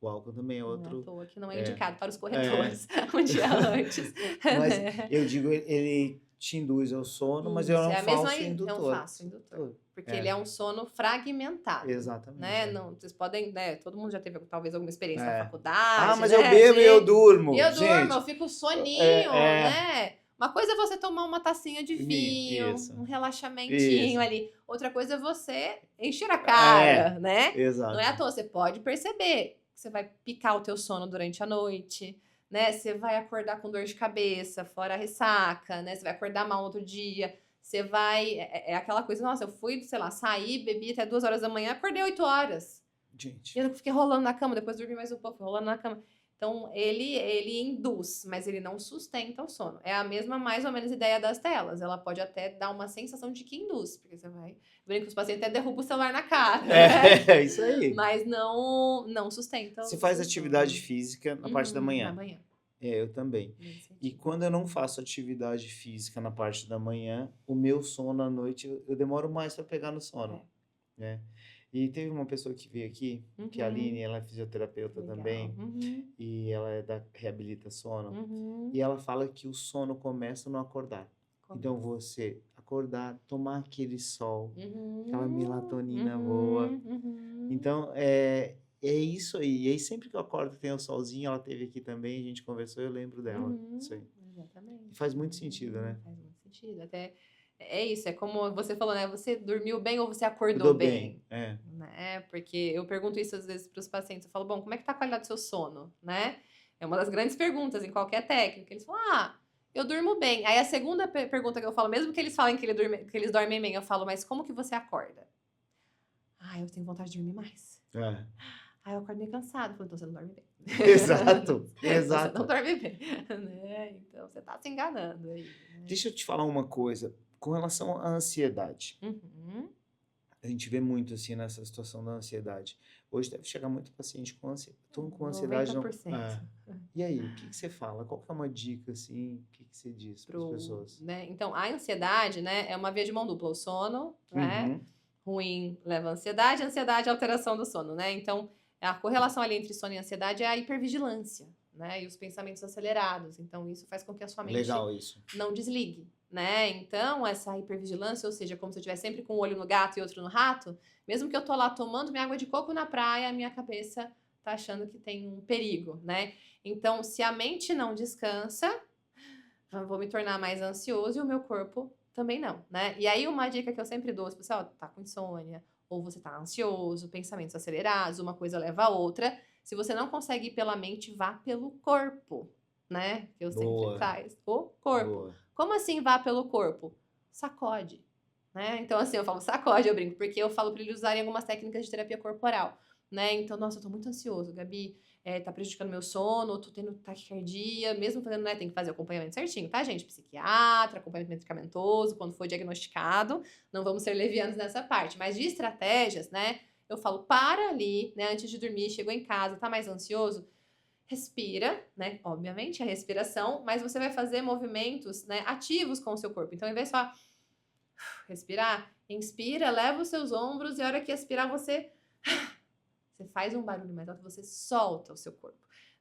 O álcool também é outro. Não é à toa que não é indicado para os corredores um dia antes. Mas eu digo, ele te induz ao sono, mas ele é um falso indutor. É um falso indutor. Porque ele é um sono fragmentado. Exatamente. Né? Não, vocês podem, né? Todo mundo já teve talvez alguma experiência na faculdade. Ah, mas eu bebo e eu durmo. Eu fico soninho, né? Uma coisa é você tomar uma tacinha de vinho, um relaxamentinho ali. Outra coisa é você encher a cara, né? Exato. Não é à toa, você pode perceber que você vai picar o teu sono durante a noite, né? Você vai acordar com dor de cabeça, fora a ressaca, né? Você vai acordar mal outro dia. Você vai... É aquela coisa, nossa, eu fui, sei lá, sair, bebi até 2 horas da manhã, acordei 8 horas. Gente. E eu fiquei rolando na cama, depois dormi mais um pouco, rolando na cama. Então, ele induz, mas ele não sustenta o sono. É a mesma, mais ou menos, ideia das telas. Ela pode até dar uma sensação de que induz, porque você vai... Brinco, os pacientes até derrubam o celular na cara, né? Isso aí. Mas não sustenta. Você faz atividade física na parte da manhã? Na manhã. Eu também. E quando eu não faço atividade física na parte da manhã, o meu sono à noite, eu demoro mais para pegar no sono. Né? E teve uma pessoa que veio aqui, que é a Aline, ela é fisioterapeuta também, e ela é da Reabilita Sono, e ela fala que o sono começa no acordar. Então, você acordar, tomar aquele sol, aquela melatonina boa. Então, é isso aí. E aí, sempre que eu acordo, tem o solzinho, ela esteve aqui também, a gente conversou, eu lembro dela. Isso aí. Exatamente. E faz muito sentido, né? Faz muito sentido. Até é isso, é como você falou, né? Você dormiu bem ou você acordou bem? Né? Porque eu pergunto isso às vezes para os pacientes. Eu falo, bom, como é que tá a qualidade do seu sono? Né? É uma das grandes perguntas em qualquer técnica. Eles falam, eu durmo bem. Aí a segunda pergunta que eu falo, mesmo que eles falem que eles dormem bem, eu falo, mas como que você acorda? Eu tenho vontade de dormir mais. Eu acordo meio cansado. Eu falo, então você não dorme bem. Exato. Você não dorme bem. Né? Então você tá se enganando aí. Né? Deixa eu te falar uma coisa. Com relação à ansiedade. A gente vê muito assim nessa situação da ansiedade. Hoje deve chegar muito paciente com ansiedade. Estão com ansiedade. 90%. E aí, o que você fala? Qual que é uma dica, assim? O que você diz para as pessoas? Né? Então, a ansiedade, né, é uma via de mão dupla. O sono, né? Ruim leva a ansiedade é a alteração do sono, né? Então, a correlação ali entre sono e ansiedade é a hipervigilância, né? E os pensamentos acelerados. Então, isso faz com que a sua mente não desligue, né? Então, essa hipervigilância, ou seja, como se eu estivesse sempre com um olho no gato e outro no rato, mesmo que eu tô lá tomando minha água de coco na praia, a minha cabeça tá achando que tem um perigo, né? Então, se a mente não descansa, eu vou me tornar mais ansioso e o meu corpo também não, né? E aí, uma dica que eu sempre dou, se você tá com insônia, ou você tá ansioso, pensamentos acelerados, uma coisa leva a outra. Se você não consegue ir pela mente, vá pelo corpo, né? Que eu sempre faço. O corpo. Como assim vá pelo corpo? sacode, né? Então, assim, eu falo sacode, eu brinco, porque eu falo para eles usarem algumas técnicas de terapia corporal, né? Então, nossa, eu tô muito ansioso, Gabi, tá prejudicando meu sono, tô tendo taquicardia, mesmo fazendo, né? Tem que fazer o acompanhamento certinho, tá, gente? Psiquiatra, acompanhamento medicamentoso, quando for diagnosticado, não vamos ser levianos nessa parte, mas de estratégias, né? Eu falo, para ali, né? Antes de dormir, chegou em casa, tá mais ansioso? Respira, né? Obviamente, a respiração, mas você vai fazer movimentos, né, ativos com o seu corpo. Então, ao invés de só respirar, inspira, leva os seus ombros e a hora que expirar, você faz um barulho mais alto, você solta o seu corpo,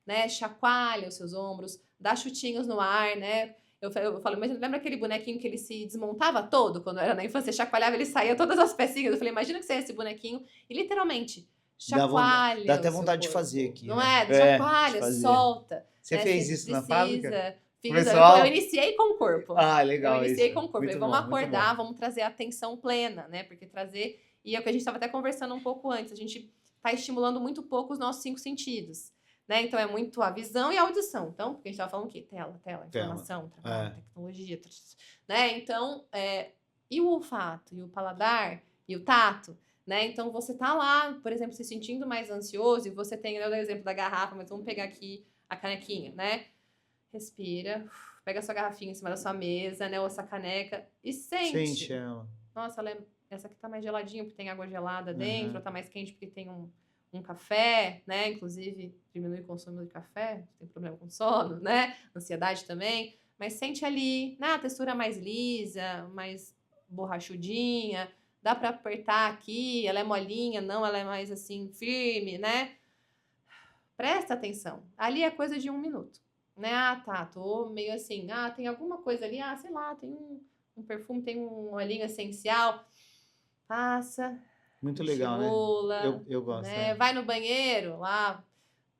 né? Chacoalha os seus ombros, dá chutinhos no ar, né? Eu falo, mas lembra aquele bonequinho que ele se desmontava todo quando era na infância? Chacoalhava, ele saía todas as pecinhas. Eu falei, imagina que você é esse bonequinho e literalmente dá Chacoalha até o seu vontade de corpo, fazer aqui, não né? é? De Chacoalha, fazer. solta. Você Né? fez Você isso na fábrica? precisa. Fiz, eu Pessoal? iniciei com o corpo. Ah, Eu legal iniciei isso. com o corpo. Falei, Muito vamos bom, muito bom. acordar, vamos trazer a atenção plena, né? Porque trazer. E é o que a gente estava até conversando um pouco antes. A gente está estimulando muito pouco os nossos 5 sentidos. Né? Então é muito a visão e a audição. Então, porque a gente estava falando o quê? Tela, informação, trabalho, tecnologia, né? Então, e o olfato, e o paladar, e o tato, né? Então você tá lá, por exemplo, se sentindo mais ansioso, e você tem, eu dei o exemplo da garrafa, mas vamos pegar aqui a canequinha, né? Respira, pega a sua garrafinha em cima da sua mesa, né? Ou essa caneca, e sente. ela. Nossa, essa aqui tá mais geladinha porque tem água gelada dentro, ou tá mais quente porque tem um café, né? Inclusive, diminui o consumo de café, tem problema com sono, né? Ansiedade também. Mas sente ali, né? A textura mais lisa, mais borrachudinha. Dá para apertar aqui, ela é molinha, não, ela é mais assim, firme, né? Presta atenção. Ali é coisa de 1 minuto, né? Ah, tá, tô meio assim. Ah, tem alguma coisa ali, sei lá, tem um perfume, tem um olhinho essencial. Passa, muito legal, né? Eu gosto, né? Vai no banheiro, lá,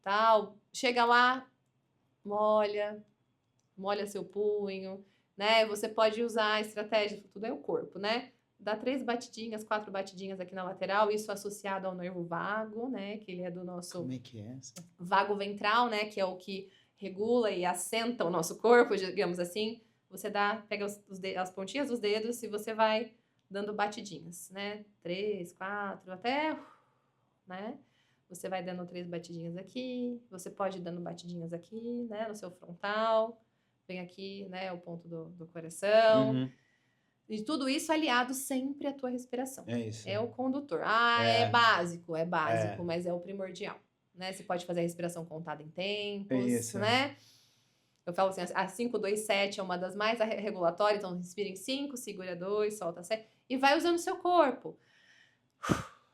tal, chega lá, molha seu punho, né? Você pode usar a estratégia, tudo é o corpo, né? Dá 3 batidinhas, 4 batidinhas aqui na lateral, isso associado ao nervo vago, né? Que ele é do nosso... Como é que é essa? Vago ventral, né? Que é o que regula e assenta o nosso corpo, digamos assim. Você pega as pontinhas dos dedos e você vai dando batidinhas, né? 3, 4, até, né? Você vai dando 3 batidinhas aqui, você pode ir dando batidinhas aqui, né? No seu frontal, vem aqui, né? O ponto do coração. E tudo isso aliado sempre à tua respiração. É isso. É o condutor. É básico, mas é o primordial. Né? Você pode fazer a respiração contada em tempos, né? Eu falo assim, a 5, 2, 7 é uma das mais regulatórias, então respira em 5, segura 2, solta 7, e vai usando o seu corpo.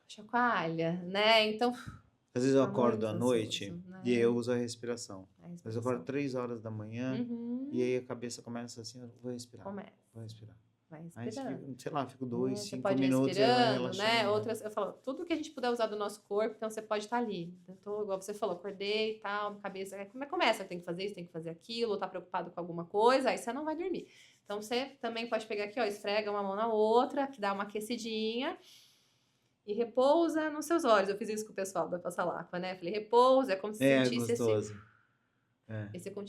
Chacoalha, né? Então... Às vezes eu acordo à noite, né? E eu uso a respiração. Mas eu acordo 3 horas da manhã, e aí a cabeça começa assim, eu vou respirar. Vou respirar. Vai respirando. Sei lá, fico 2, 5 pode minutos respirando, né? Outras, eu falo, tudo que a gente puder usar do nosso corpo, então você pode estar ali. Então, igual você falou, acordei e tal, cabeça, começa, tem que fazer isso, tem que fazer aquilo, ou tá preocupado com alguma coisa, aí você não vai dormir. Então, você também pode pegar aqui, ó, esfrega uma mão na outra, que dá uma aquecidinha, e repousa nos seus olhos. Eu fiz isso com o pessoal da Passalacqua, né? Falei, repousa, é como se sentisse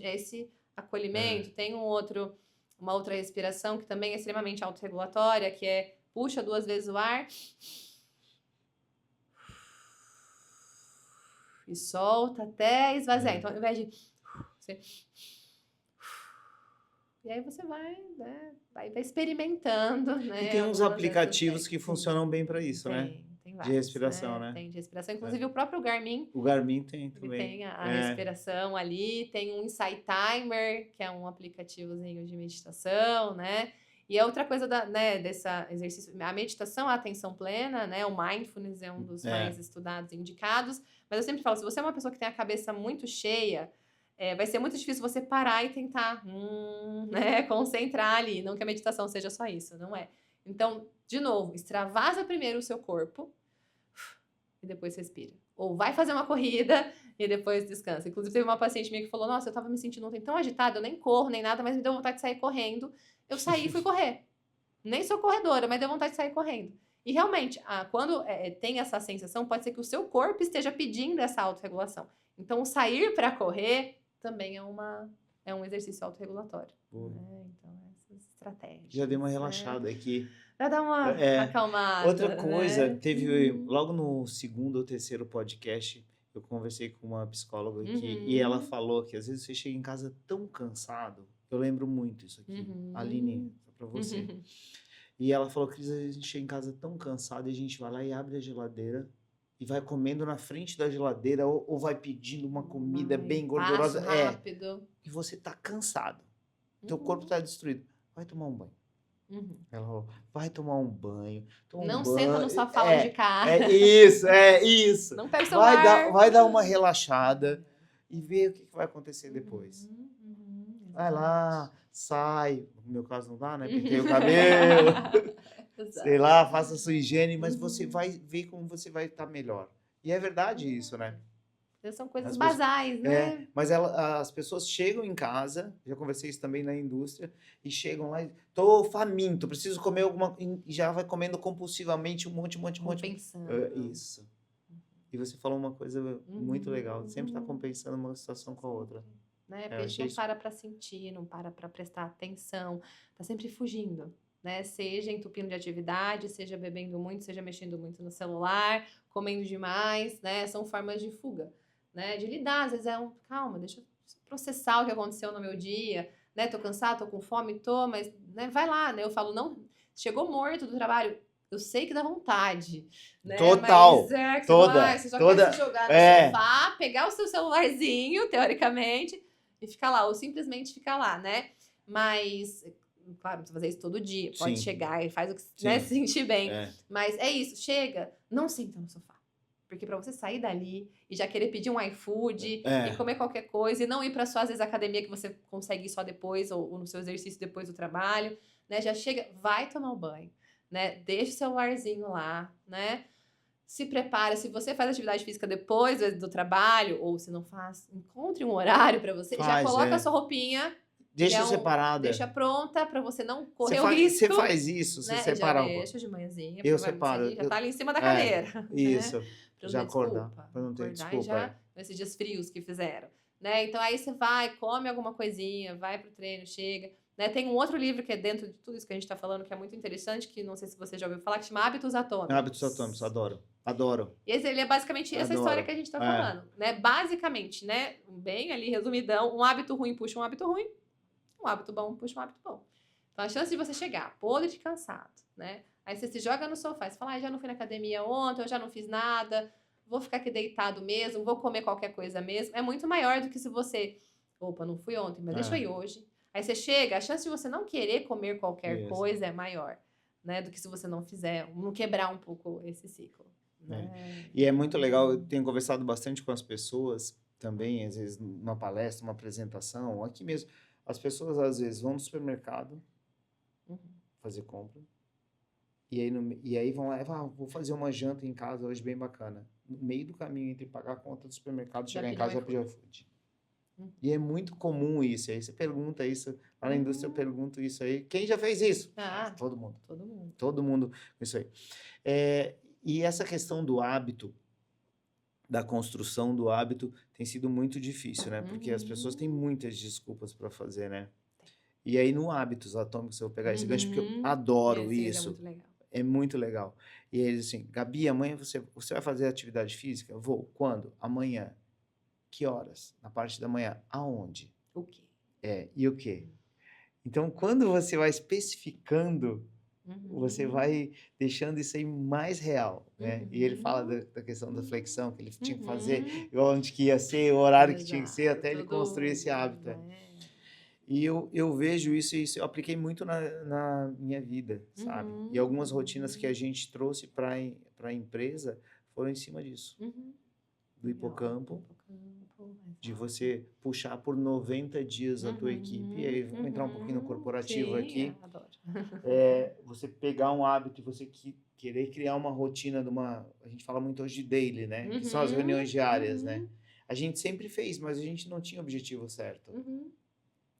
esse acolhimento. Tem uma outra respiração que também é extremamente autorregulatória, que é puxa 2 vezes o ar e solta até esvaziar. Então, ao invés de e aí você vai, né, vai experimentando, né? E tem uns aplicativos que funcionam bem para isso, né? Tem vários, de respiração, né? Tem de respiração. Inclusive, o próprio Garmin. O Garmin tem também. Tem a respiração ali. Tem um Insight Timer, que é um aplicativozinho de meditação, né? E a outra coisa dessa exercício... A meditação, a atenção plena, né? O mindfulness é um dos mais estudados e indicados. Mas eu sempre falo, se você é uma pessoa que tem a cabeça muito cheia, vai ser muito difícil você parar e tentar né? Concentrar ali. Não que a meditação seja só isso, não é. Então, de novo, extravasa primeiro o seu corpo e depois respira. Ou vai fazer uma corrida e depois descansa. Inclusive, teve uma paciente minha que falou, nossa, eu tava me sentindo ontem tão agitada, eu nem corro, nem nada, mas me deu vontade de sair correndo. Eu saí e fui correr. Nem sou corredora, mas deu vontade de sair correndo. E realmente, quando tem essa sensação, pode ser que o seu corpo esteja pedindo essa autorregulação. Então, o sair para correr também é um exercício autorregulatório. Né? Então, essas estratégias. Já deu uma né? relaxada aqui. Já dá uma acalmada. Outra coisa, né? teve logo no segundo ou terceiro podcast, eu conversei com uma psicóloga aqui e ela falou que às vezes você chega em casa tão cansado. Eu lembro muito isso aqui. Aline, só pra você. E ela falou que às vezes a gente chega em casa tão cansado e a gente vai lá e abre a geladeira e vai comendo na frente da geladeira ou vai pedindo uma comida bem gordurosa. Rápido. E você tá cansado. Teu corpo tá destruído. Vai tomar um banho. Ela falou, vai tomar um banho. Não senta no sofá de cara. É isso. Não pega o celular. Vai dar uma relaxada e ver o que vai acontecer depois. Vai lá, sai. No meu caso não dá, né? Pintei o cabelo. Sei lá, faça a sua higiene, mas você vai ver como você vai estar melhor. E é verdade isso, né? São coisas basais, né? Mas as pessoas chegam em casa, já conversei isso também na indústria, e chegam lá e tô faminto, preciso comer alguma... E já vai comendo compulsivamente um monte. Compensando. Isso. E você falou uma coisa muito legal, sempre tá compensando uma situação com a outra. Né? Porque a gente não para pra sentir, não para pra prestar atenção, tá sempre fugindo. Né? Seja entupindo de atividade, seja bebendo muito, seja mexendo muito no celular, comendo demais, né? São formas de fuga. Né, de lidar, às vezes calma, deixa eu processar o que aconteceu no meu dia, né, tô cansado, tô com fome, mas, né, vai lá, né, eu falo, não, chegou morto do trabalho, eu sei que dá vontade, né, total, mas você só quer se jogar no sofá, pegar o seu celularzinho, teoricamente, e ficar lá, ou simplesmente ficar lá, né, mas... Claro, não precisa fazer isso todo dia, pode chegar e faz o que né, se sentir bem, mas é isso, chega, não senta no sofá. Porque para você sair dali e já querer pedir um iFood e comer qualquer coisa e não ir para sua, às vezes, academia que você consegue ir só depois ou no seu exercício depois do trabalho, né? Já chega, vai tomar um banho, né? Deixa o celularzinho lá, né? Se prepara, se você faz atividade física depois do trabalho ou se não faz, encontre um horário para você, já coloca a sua roupinha. Deixa separada. Deixa pronta pra você não correr o risco. Você faz isso, você separa já deixa de manhãzinha. Eu separo. Já tá ali em cima da cadeira. Isso. Né? Pra já acordar. Pra não ter desculpa. Já, nesses dias frios que fizeram. Né? Então aí você vai, come alguma coisinha, vai pro treino, chega. Né? Tem um outro livro que é dentro de tudo isso que a gente tá falando, que é muito interessante, que não sei se você já ouviu falar, que chama Hábitos Atômicos. Hábitos Atômicos, adoro. E ele é basicamente essa história que a gente tá falando. Né? Basicamente, né? Bem ali, resumidão, um hábito ruim puxa um hábito ruim. Um hábito bom puxa um hábito bom. Então, a chance de você chegar podre de cansado, né? Aí você se joga no sofá e fala, já não fui na academia ontem, eu já não fiz nada, vou ficar aqui deitado mesmo, vou comer qualquer coisa mesmo. É muito maior do que se você, opa, não fui ontem, mas deixa eu ir hoje. Aí você chega, a chance de você não querer comer qualquer coisa é maior, né? Do que se você não fizer, não quebrar um pouco esse ciclo. Né? E é muito legal, eu tenho conversado bastante com as pessoas também, às vezes numa palestra, uma apresentação, aqui mesmo. As pessoas, às vezes, vão no supermercado fazer compra. E aí vão lá e falam, vou fazer uma janta em casa hoje bem bacana. No meio do caminho entre pagar a conta do supermercado e chegar em casa, já pedir iFood. E é muito comum isso. Aí você pergunta isso, lá na indústria eu pergunto isso aí. Quem já fez isso? Todo mundo. Todo mundo isso aí. E essa questão do hábito, da construção do hábito, tem sido muito difícil, né? Porque as pessoas têm muitas desculpas para fazer, né? E aí, no Hábitos Atômicos, eu vou pegar esse gancho, porque eu adoro isso. É muito legal. É muito legal. E eles assim, Gabi, amanhã você vai fazer atividade física? Vou. Quando? Amanhã. Que horas? Na parte da manhã. Aonde? O quê? E o quê? Então, quando você vai especificando, você vai deixando isso aí mais real, né? E ele fala da questão da flexão, que ele tinha que fazer, onde que ia ser, o horário que tinha que ser, até ele construir esse hábito. E eu vejo isso e eu apliquei muito na minha vida, sabe? E algumas rotinas que a gente trouxe para a empresa foram em cima disso. Do hipocampo, de você puxar por 90 dias a tua equipe, e aí vamos entrar um pouquinho no corporativo aqui. Adoro. Você pegar um hábito e você querer criar uma rotina a gente fala muito hoje de daily, né? Que são as reuniões diárias, né? A gente sempre fez, mas a gente não tinha objetivo certo.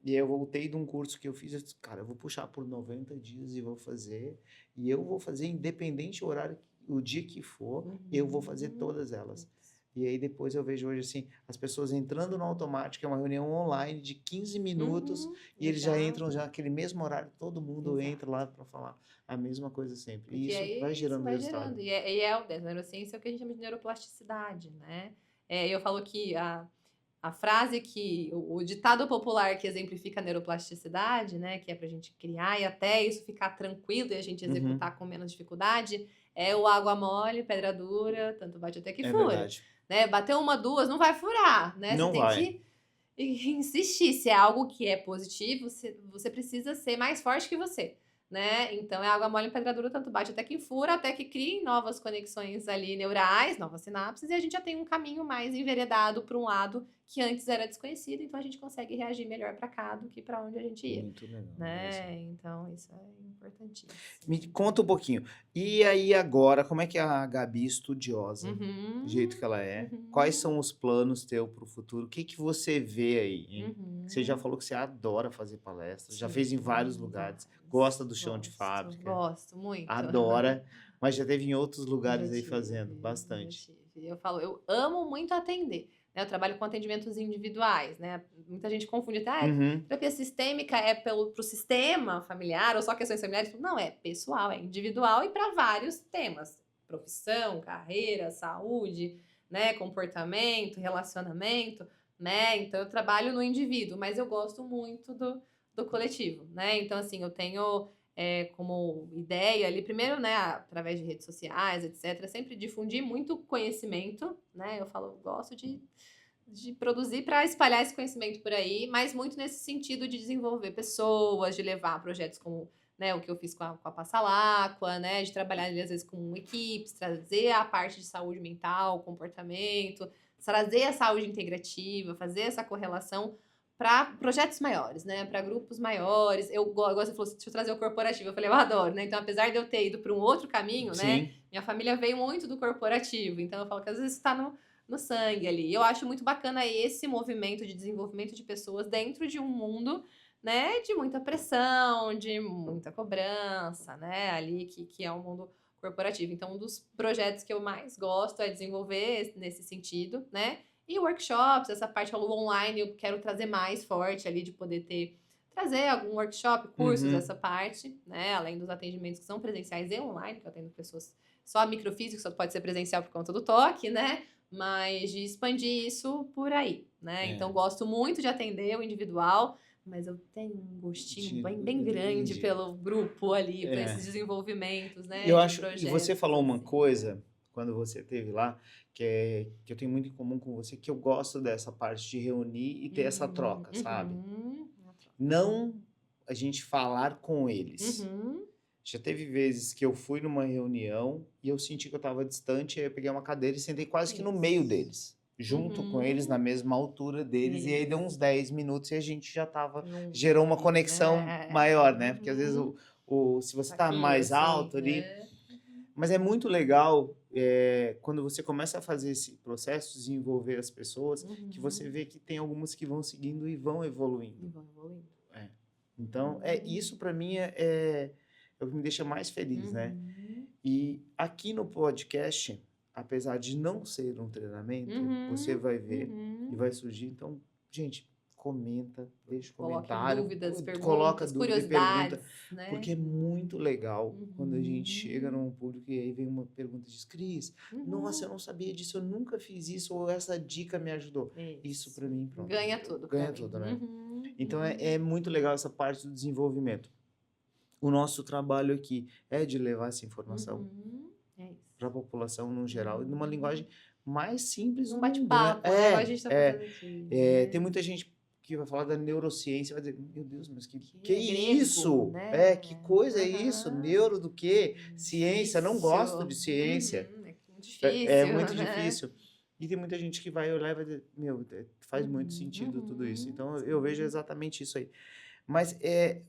E aí eu voltei de um curso que eu fiz, eu disse, cara, eu vou puxar por 90 dias e vou fazer, e eu vou fazer independente o horário, o dia que for, eu vou fazer todas elas. E aí depois eu vejo hoje assim, as pessoas entrando no automático, é uma reunião online de 15 minutos e eles já entram Exato, já naquele mesmo horário, todo mundo entra exato. lá para falar a mesma coisa sempre. E Porque isso vai aí isso gerando vai resultado. gerando. E a neurociência é o que a gente chama de neuroplasticidade, né? Eu falo que a frase que o ditado popular que exemplifica a neuroplasticidade, né, que é pra gente criar e até isso ficar tranquilo e a gente Uhum, executar com menos dificuldade, é o água mole, pedra dura, tanto bate até que é fura, verdade. né? Bateu uma, duas, não vai furar, né? Você Não tem vai. que insistir. Se é algo que é positivo, você precisa ser mais forte que você, né? Então é água mole em pedra dura, tanto bate até que fura, até que criem novas conexões ali neurais, novas sinapses, e a gente já tem um caminho mais enveredado para um lado que antes era desconhecido, então a gente consegue reagir melhor para cá do que para onde a gente ia, Muito legal mesmo. né? Então isso é importantíssimo. Me conta um pouquinho. E aí agora, como é que é a Gabi estudiosa, do jeito Uhum, que ela é? Quais uhum, são os planos teu para o futuro? O que que você vê aí, hein? Você já uhum. falou que você adora fazer palestras, já fez em vários Sim, lugares, gosta vários. do chão de Gosto, fábrica, gosto muito. adora, mas já teve em outros Já lugares aí fazendo, tive, já bastante. tive. Eu falo, eu amo muito atender, né, eu trabalho com atendimentos individuais, né, muita gente confunde até, Uhum, terapia sistêmica é pro sistema familiar ou só questões familiares? Não, é pessoal, é individual e para vários temas, profissão, carreira, saúde, né, comportamento, relacionamento, né, então eu trabalho no indivíduo, mas eu gosto muito do coletivo, né, então assim, eu tenho como ideia ali, primeiro, né, através de redes sociais, etc., sempre difundir muito conhecimento, né? Eu falo, gosto de produzir para espalhar esse conhecimento por aí, mas muito nesse sentido de desenvolver pessoas, de levar projetos como, né, o que eu fiz com a Passalacqua, né, de trabalhar ali, às vezes com equipes, trazer a parte de saúde mental, comportamento, trazer a saúde integrativa, fazer essa correlação para projetos maiores, né, para grupos maiores. Igual você falou, deixa eu trazer o corporativo. Eu falei, eu adoro, né? Então, apesar de eu ter ido para um outro caminho, né, sim. minha família veio muito do corporativo. Então, eu falo que às vezes está no sangue ali. E eu acho muito bacana esse movimento de desenvolvimento de pessoas dentro de um mundo, né, de muita pressão, de muita cobrança, né, ali que é um mundo corporativo. Então, um dos projetos que eu mais gosto é desenvolver nesse sentido, né? E workshops, essa parte online, eu quero trazer mais forte ali de poder trazer algum workshop, cursos, Uhum. essa parte, né? Além dos atendimentos que são presenciais e online, que eu atendo pessoas só microfísico, só pode ser presencial por conta do toque, né? Mas de expandir isso por aí, né? Então, É, gosto muito de atender o individual, mas eu tenho um gostinho bem grande entendi. pelo grupo ali, para É. esses desenvolvimentos, E né? eu De acho, e você projetos, falou uma assim. coisa quando você esteve lá, que eu tenho muito em comum com você, que eu gosto dessa parte de reunir e ter essa Uhum, troca, sabe? uhum. Não a gente falar com eles. Uhum. Já teve vezes que eu fui numa reunião e eu senti que eu estava distante, aí eu peguei uma cadeira e sentei quase que no meio Isso. deles, junto com eles, na Uhum. mesma altura deles, e aí deu uns Isso. 10 minutos e a gente já estava, Junto gerou uma ali, conexão né? maior, né? Porque às vezes Uhum. se você está Aqui, mais assim, alto ali, né? mas é muito legal quando você começa a fazer esse processo, desenvolver as pessoas, que você Uhum. vê que tem algumas que vão seguindo e vão E evoluindo. vão evoluindo. É. Então, Uhum. isso para mim é o que me deixa mais feliz, né? Uhum. E aqui no podcast, apesar de não ser um treinamento, você Uhum. vai ver e Uhum. vai surgir. Então, gente, comenta, deixa Coloquem comentário, dúvidas, coloca perguntas, dúvida e pergunta, curiosidades, né? porque é muito legal quando a gente chega Uhum. num público e aí vem uma pergunta e diz, Cris, nossa, Uhum. eu não sabia disso, eu nunca fiz isso, ou essa dica me ajudou. Isso Isso. para mim, pronto, Ganha tudo pra ganha mim. tudo, né? Uhum. Então é Uhum. muito legal essa parte do desenvolvimento. O nosso trabalho aqui é de levar essa informação Uhum. É isso. para a população no geral, e numa Uhum. linguagem mais simples Num do mundo, né? bate-papo, né? Igual a gente tá fazendo aqui, Tem né? muita gente que vai falar da neurociência, vai dizer, meu Deus, mas que Que é grego, isso? Que né? coisa é isso? Aham. Neuro do quê? Ciência, não Difícil. gosto de ciência. Uhum. É muito É difícil, muito né? difícil. E tem muita gente que vai olhar e vai dizer, meu, faz muito Uhum. sentido tudo isso. Uhum. Então eu vejo Sim. exatamente isso aí. Mas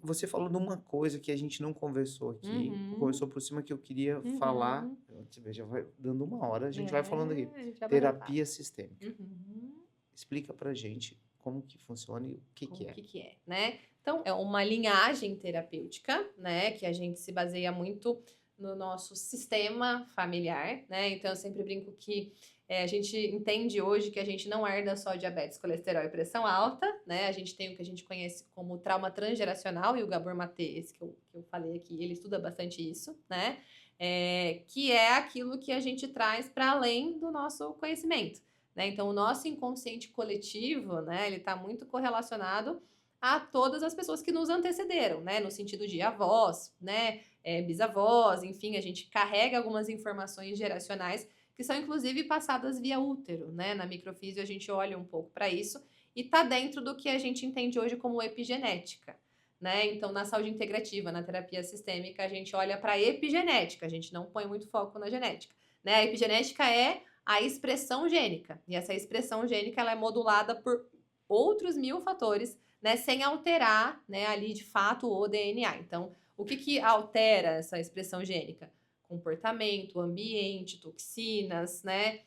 você falou de uma coisa que a gente não conversou aqui, Uhum. conversou por cima que eu queria falar. Uhum. Você vê, já vai dando uma hora, a gente vai falando aqui. É, a gente vai batendo papo. Terapia sistêmica. Uhum. Explica pra gente como que funciona e o que que Como é. que é, né? Então, é uma linhagem terapêutica, né? Que a gente se baseia muito no nosso sistema familiar, né? Então, eu sempre brinco que a gente entende hoje que a gente não herda só diabetes, colesterol e pressão alta, né? A gente tem o que a gente conhece como trauma transgeracional, e o Gabor Maté, esse que eu falei aqui, ele estuda bastante isso, né? Que é aquilo que a gente traz para além do nosso conhecimento, né? Então, o nosso inconsciente coletivo, né? Ele está muito correlacionado a todas as pessoas que nos antecederam, né? No sentido de avós, né? Bisavós, enfim, a gente carrega algumas informações geracionais que são inclusive passadas via útero, né? Na microfísio a gente olha um pouco para isso e tá dentro do que a gente entende hoje como epigenética, né? Então, na saúde integrativa, na terapia sistêmica, a gente olha para a epigenética, a gente não põe muito foco na genética, né? A epigenética é a expressão gênica, e essa expressão gênica ela é modulada por outros 1000 fatores, né, sem alterar, né, ali de fato o DNA. Então, o que altera essa expressão gênica? Comportamento, ambiente, toxinas, né?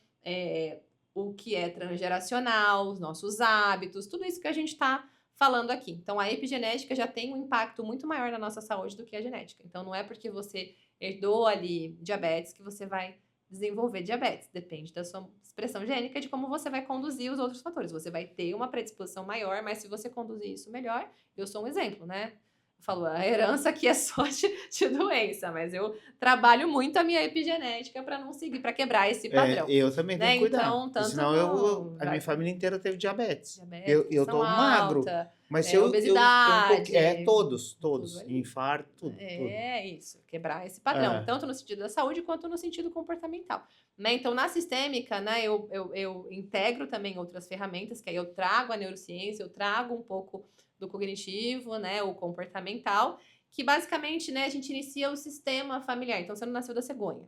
O que é transgeracional, os nossos hábitos, tudo isso que a gente está falando aqui. Então, a epigenética já tem um impacto muito maior na nossa saúde do que a genética. Então, não é porque você herdou ali diabetes que você vai desenvolver diabetes. Depende da sua expressão gênica e de como você vai conduzir os outros fatores. Você vai ter uma predisposição maior, mas se você conduzir isso melhor, eu sou um exemplo, né? Eu falo, a herança aqui é só de doença, mas eu trabalho muito a minha epigenética para não seguir, para quebrar esse padrão. Eu também tenho Né? que cuidar. Então, tanto Senão a minha família inteira teve diabetes. diabetes, Eu pressão tô magro, alta, mas se eu um obesidade. pouquinho. Todos. tudo ali. Infarto, tudo. É isso, quebrar esse padrão, tanto no sentido da saúde quanto no sentido comportamental. Né? Então, na sistêmica, né, eu integro também outras ferramentas, que aí eu trago a neurociência, eu trago um pouco do cognitivo, né, o comportamental, que basicamente, né, a gente inicia o sistema familiar. Então, você não nasceu da cegonha.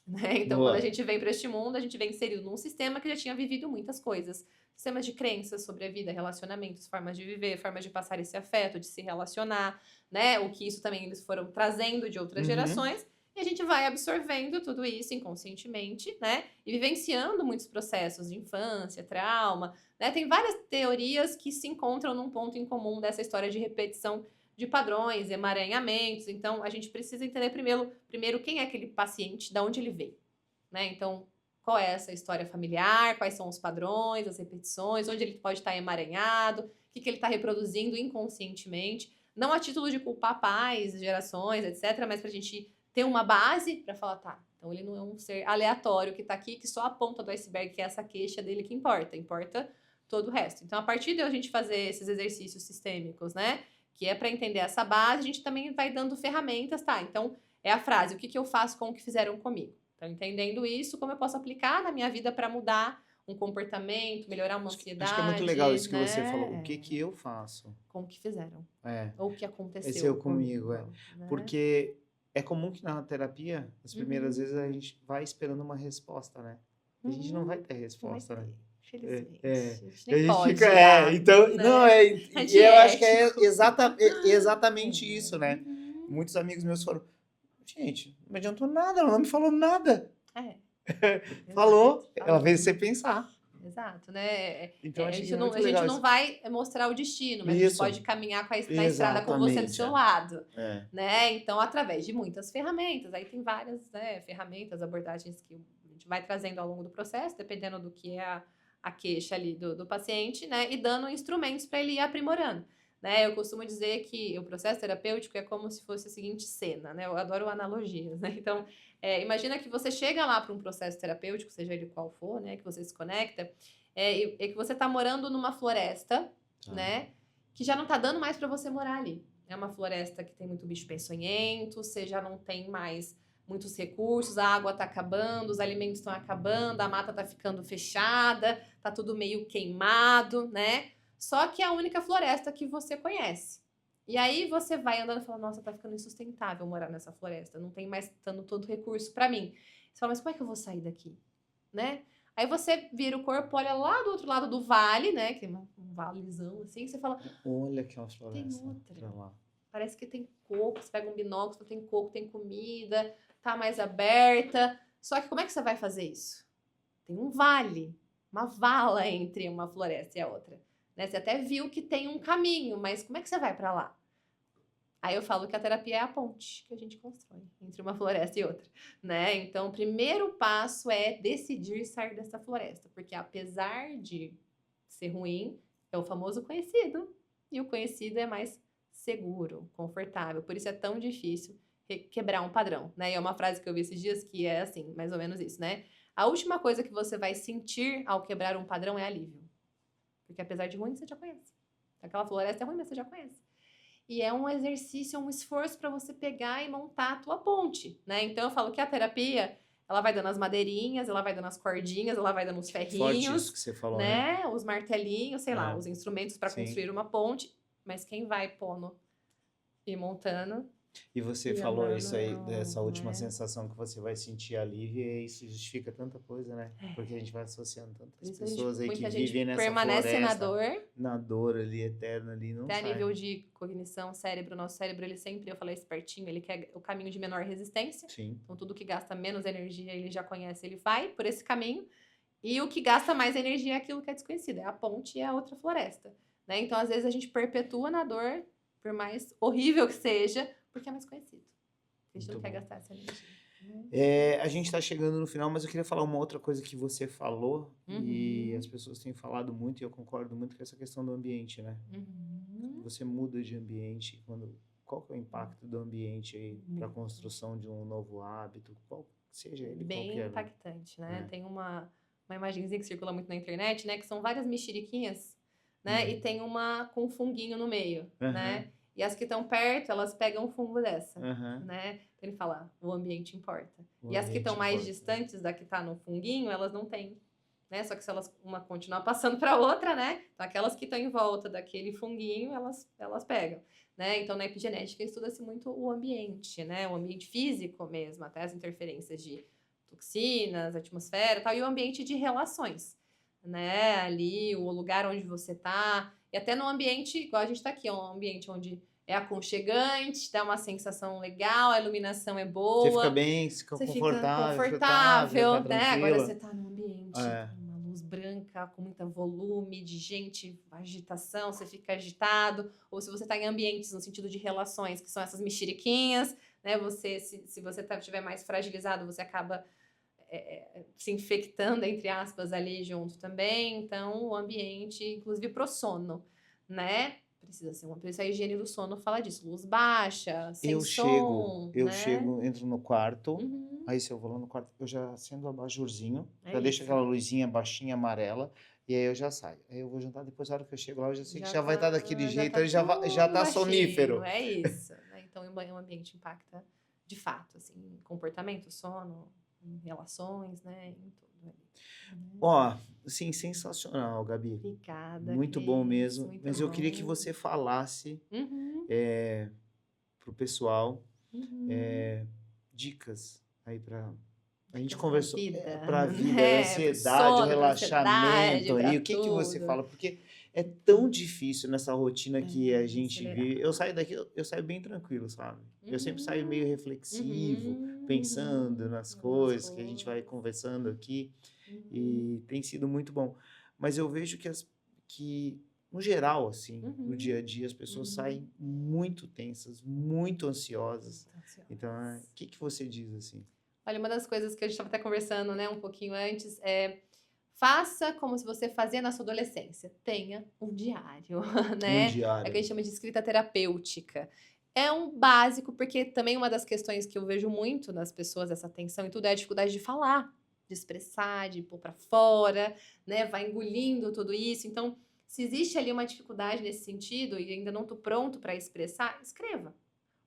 Né? Então, Boa. quando a gente vem para este mundo, a gente vem inserido num sistema que já tinha vivido muitas coisas. Sistemas de crenças sobre a vida, relacionamentos, formas de viver, formas de passar esse afeto, de se relacionar, né? O que isso também eles foram trazendo de outras gerações. E a gente vai absorvendo tudo isso inconscientemente, né? E vivenciando muitos processos de infância, trauma, né? Tem várias teorias que se encontram num ponto em comum dessa história de repetição de padrões, emaranhamentos. Então, a gente precisa entender primeiro quem é aquele paciente, de onde ele veio, né? Então, qual é essa história familiar, quais são os padrões, as repetições, onde ele pode estar emaranhado, o que ele está reproduzindo inconscientemente, não a título de culpar pais, gerações, etc., mas para a gente ter uma base para falar, tá, então ele não é um ser aleatório que está aqui, que só a ponta do iceberg, que é essa queixa dele que importa todo o resto. Então, a partir de a gente fazer esses exercícios sistêmicos, né, que é para entender essa base, a gente também vai dando ferramentas, tá? Então, é a frase, o que eu faço com o que fizeram comigo? Então, entendendo isso, como eu posso aplicar na minha vida para mudar um comportamento, melhorar uma ansiedade. Acho que é muito legal isso que né? você falou. O que eu faço? Com o que fizeram. É. Ou o que aconteceu. Esse comigo, né? Porque é comum que na terapia, as primeiras vezes, a gente vai esperando uma resposta, né? A gente não vai ter resposta, né? Felizmente. A gente nem pode fica, dar, então, né? não, e eu acho que é exatamente isso, né? Muitos amigos meus falaram, gente, não adiantou nada, ela não me falou nada. Falou, ela fez você pensar. Exato, né? Então, a gente não vai mostrar o destino, mas a gente pode caminhar na estrada com você do seu lado. Né? Então, através de muitas ferramentas. Aí tem várias ferramentas, abordagens que a gente vai trazendo ao longo do processo, dependendo do que é a queixa ali do paciente, né? E dando instrumentos para ele ir aprimorando. Né? Eu costumo dizer que o processo terapêutico é como se fosse a seguinte cena, né? Eu adoro analogias, né? Então, imagina que você chega lá para um processo terapêutico, seja ele qual for, né? Que você se conecta, e que você está morando numa floresta, né? Que já não está dando mais para você morar ali. É uma floresta que tem muito bicho peçonhento, você já não tem mais muitos recursos, a água está acabando, os alimentos estão acabando, a mata está ficando fechada, está tudo meio queimado, né? Só que é a única floresta que você conhece. E aí você vai andando e fala, nossa, tá ficando insustentável morar nessa floresta, não tem mais tanto todo recurso para mim. Você fala, mas como é que eu vou sair daqui? Né? Aí você vira o corpo, olha lá do outro lado do vale, né? Que é um valezão assim, você fala, olha que é uma floresta. Tem outra. Parece que tem coco, você pega um binóculo, tem coco, tem comida, tá mais aberta. Só que como é que você vai fazer isso? Tem um vale, uma vala entre uma floresta e a outra. Né? Você até viu que tem um caminho, mas como é que você vai para lá? Aí eu falo que a terapia é a ponte que a gente constrói entre uma floresta e outra, né? Então, o primeiro passo é decidir sair dessa floresta, porque apesar de ser ruim, é o famoso conhecido, e o conhecido é mais seguro, confortável. Por isso é tão difícil quebrar um padrão, né? E é uma frase que eu vi esses dias que é assim, mais ou menos isso, né? A última coisa que você vai sentir ao quebrar um padrão é alívio. Porque apesar de ruim, você já conhece. Aquela floresta é ruim, mas você já conhece. E é um exercício, um esforço para você pegar e montar a tua ponte, né? Então eu falo que a terapia, ela vai dando as madeirinhas, ela vai dando as cordinhas, ela vai dando os Forte isso ferrinhos, que você falou, né? Os martelinhos, sei lá, É. os instrumentos para Sim. construir uma ponte, mas quem vai pondo e montando E você e falou andando isso aí, não, dessa última né? sensação que você vai sentir alívio, e isso justifica tanta coisa, né? Porque a gente vai associando Por tantas isso pessoas aí que muita gente vivem nessa permanece na floresta, dor, na dor ali, eterna ali, não até a sai. nível de cognição, cérebro, nosso cérebro, ele sempre, eu falei espertinho, ele quer o caminho de menor resistência. Sim. Então, tudo que gasta menos energia, ele já conhece, ele vai por esse caminho. E o que gasta mais energia é aquilo que é desconhecido, é a ponte e a outra floresta, né? Então, às vezes, a gente perpetua na dor, por mais horrível que seja, porque é mais conhecido. A gente Muito não quer bom. gastar essa energia. A gente está chegando no final, mas eu queria falar uma outra coisa que você falou, e Uhum. as pessoas têm falado muito, e eu concordo muito com essa questão do ambiente, né? Uhum. Você muda de ambiente, qual que é o impacto do ambiente aí para a construção de um novo hábito, qual seja ele Bem qualquer, né? impactante, né? É. Tem uma imagenzinha que circula muito na internet, né? Que são várias mexeriquinhas, né? E tem uma com um funguinho no meio, Aham. né? E as que estão perto, elas pegam o fungo dessa, Aham. né? Ele fala, o ambiente importa. O E as que estão ambiente mais importa. distantes da que tá no funguinho, elas não têm, né? Só que se elas uma continuar passando para outra, né? Então aquelas que estão em volta daquele funguinho, elas pegam, né? Então na epigenética estuda-se muito o ambiente, né? O ambiente físico mesmo, até as interferências de toxinas, atmosfera, e tal, e o ambiente de relações, né? Ali o lugar onde você tá, e até no ambiente, igual a gente tá aqui, é um ambiente onde é aconchegante, dá uma sensação legal, a iluminação é boa. Você fica bem, você fica Você confortável, fica confortável, tá né? Agora tranquilo. você tá num ambiente É. com uma luz branca, com muito volume de gente, agitação, você fica agitado. Ou se você tá em ambientes no sentido de relações, que são essas mexeriquinhas, né? Você, se você estiver mais fragilizado, você acaba se infectando, entre aspas, ali junto também. Então, o ambiente, inclusive pro sono, né? Precisa ser por isso a higiene do sono fala disso. Luz baixa, sem som, Eu né? chego, entro no quarto, Uhum. aí se eu vou lá no quarto, eu já acendo o abajurzinho, É já deixo isso. aquela luzinha baixinha, amarela, e aí eu já saio. Aí eu vou jantar, depois a hora que eu chego lá, eu já sei que já vai estar daquele jeito, tá aí já tudo tá sonífero. baixinho, é isso, né? Então, o ambiente impacta de fato, assim, comportamento, sono, em relações, né? Em tudo ali. Ó, assim, sensacional, Gabi. Obrigada, Muito bom Cris, mesmo. muito Mas eu queria que bom. você falasse Uhum, pro pessoal uhum. dicas aí pra. A gente Dicas pra conversou vida, pra vida, né? Pro ansiedade, o sono, pra ansiedade, relaxamento pra aí. O que que você tudo. fala? Porque é tão difícil nessa rotina que a gente Acelerar. vive. Eu saio daqui, eu saio bem tranquilo, sabe? Eu sempre saio meio reflexivo, pensando nas coisas que a gente vai conversando aqui. E tem sido muito bom. Mas eu vejo que no geral, assim, no dia a dia, as pessoas saem muito tensas, muito ansiosas. Então, o que você diz assim? Olha, uma das coisas que a gente estava até conversando, né, um pouquinho antes, faça como se você fazia na sua adolescência. Tenha um diário, né? Um É o que a diário. gente chama de escrita terapêutica. É um básico, porque também uma das questões que eu vejo muito nas pessoas, essa tensão e tudo, é a dificuldade de falar, de expressar, de pôr para fora, né? Vai engolindo tudo isso. Então, se existe ali uma dificuldade nesse sentido e ainda não estou pronto para expressar, escreva.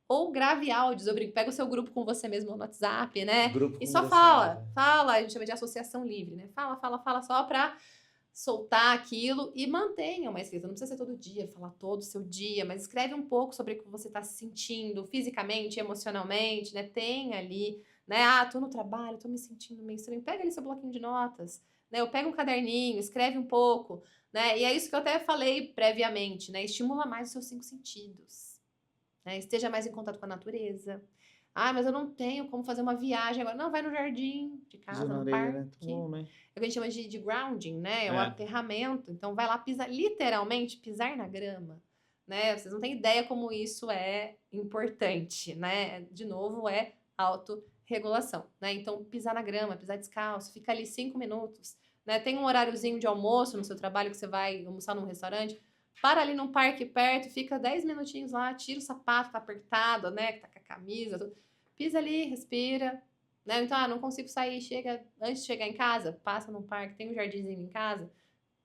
Ou grave áudios, pega o seu grupo com você mesmo no WhatsApp, né? Grupo E com só você fala, mesmo. a gente chama de associação livre, né? Fala só pra soltar aquilo e mantenha uma escrita. Não precisa ser todo dia, falar todo o seu dia, mas escreve um pouco sobre o que você tá se sentindo fisicamente, emocionalmente, né? Tem ali, né? Ah, tô no trabalho, tô me sentindo meio estranho. Pega ali seu bloquinho de notas, né? Ou pega um caderninho, escreve um pouco, né? E é isso que eu até falei previamente, né? Estimula mais os seus 5 sentidos. Né? Esteja mais em contato com a natureza. Ah, mas eu não tenho como fazer uma viagem agora. Não, vai no jardim de casa, Pisou na no areia, parque. né? Tá bom, né? É o que a gente chama de grounding, né? É o É. aterramento. Então, vai lá pisar, literalmente, pisar na grama. né? Vocês não têm ideia como isso é importante, né? De novo, é autorregulação, né? Então, pisar na grama, pisar descalço, fica ali 5 minutos, né? Tem um horáriozinho de almoço no seu trabalho que você vai almoçar num restaurante, para ali num parque perto, fica 10 minutinhos lá, tira o sapato, tá apertado, né? Que tá com a camisa, tudo. Pisa ali, respira, né? Então, não consigo sair, chega, antes de chegar em casa, passa num parque, tem um jardinzinho em casa,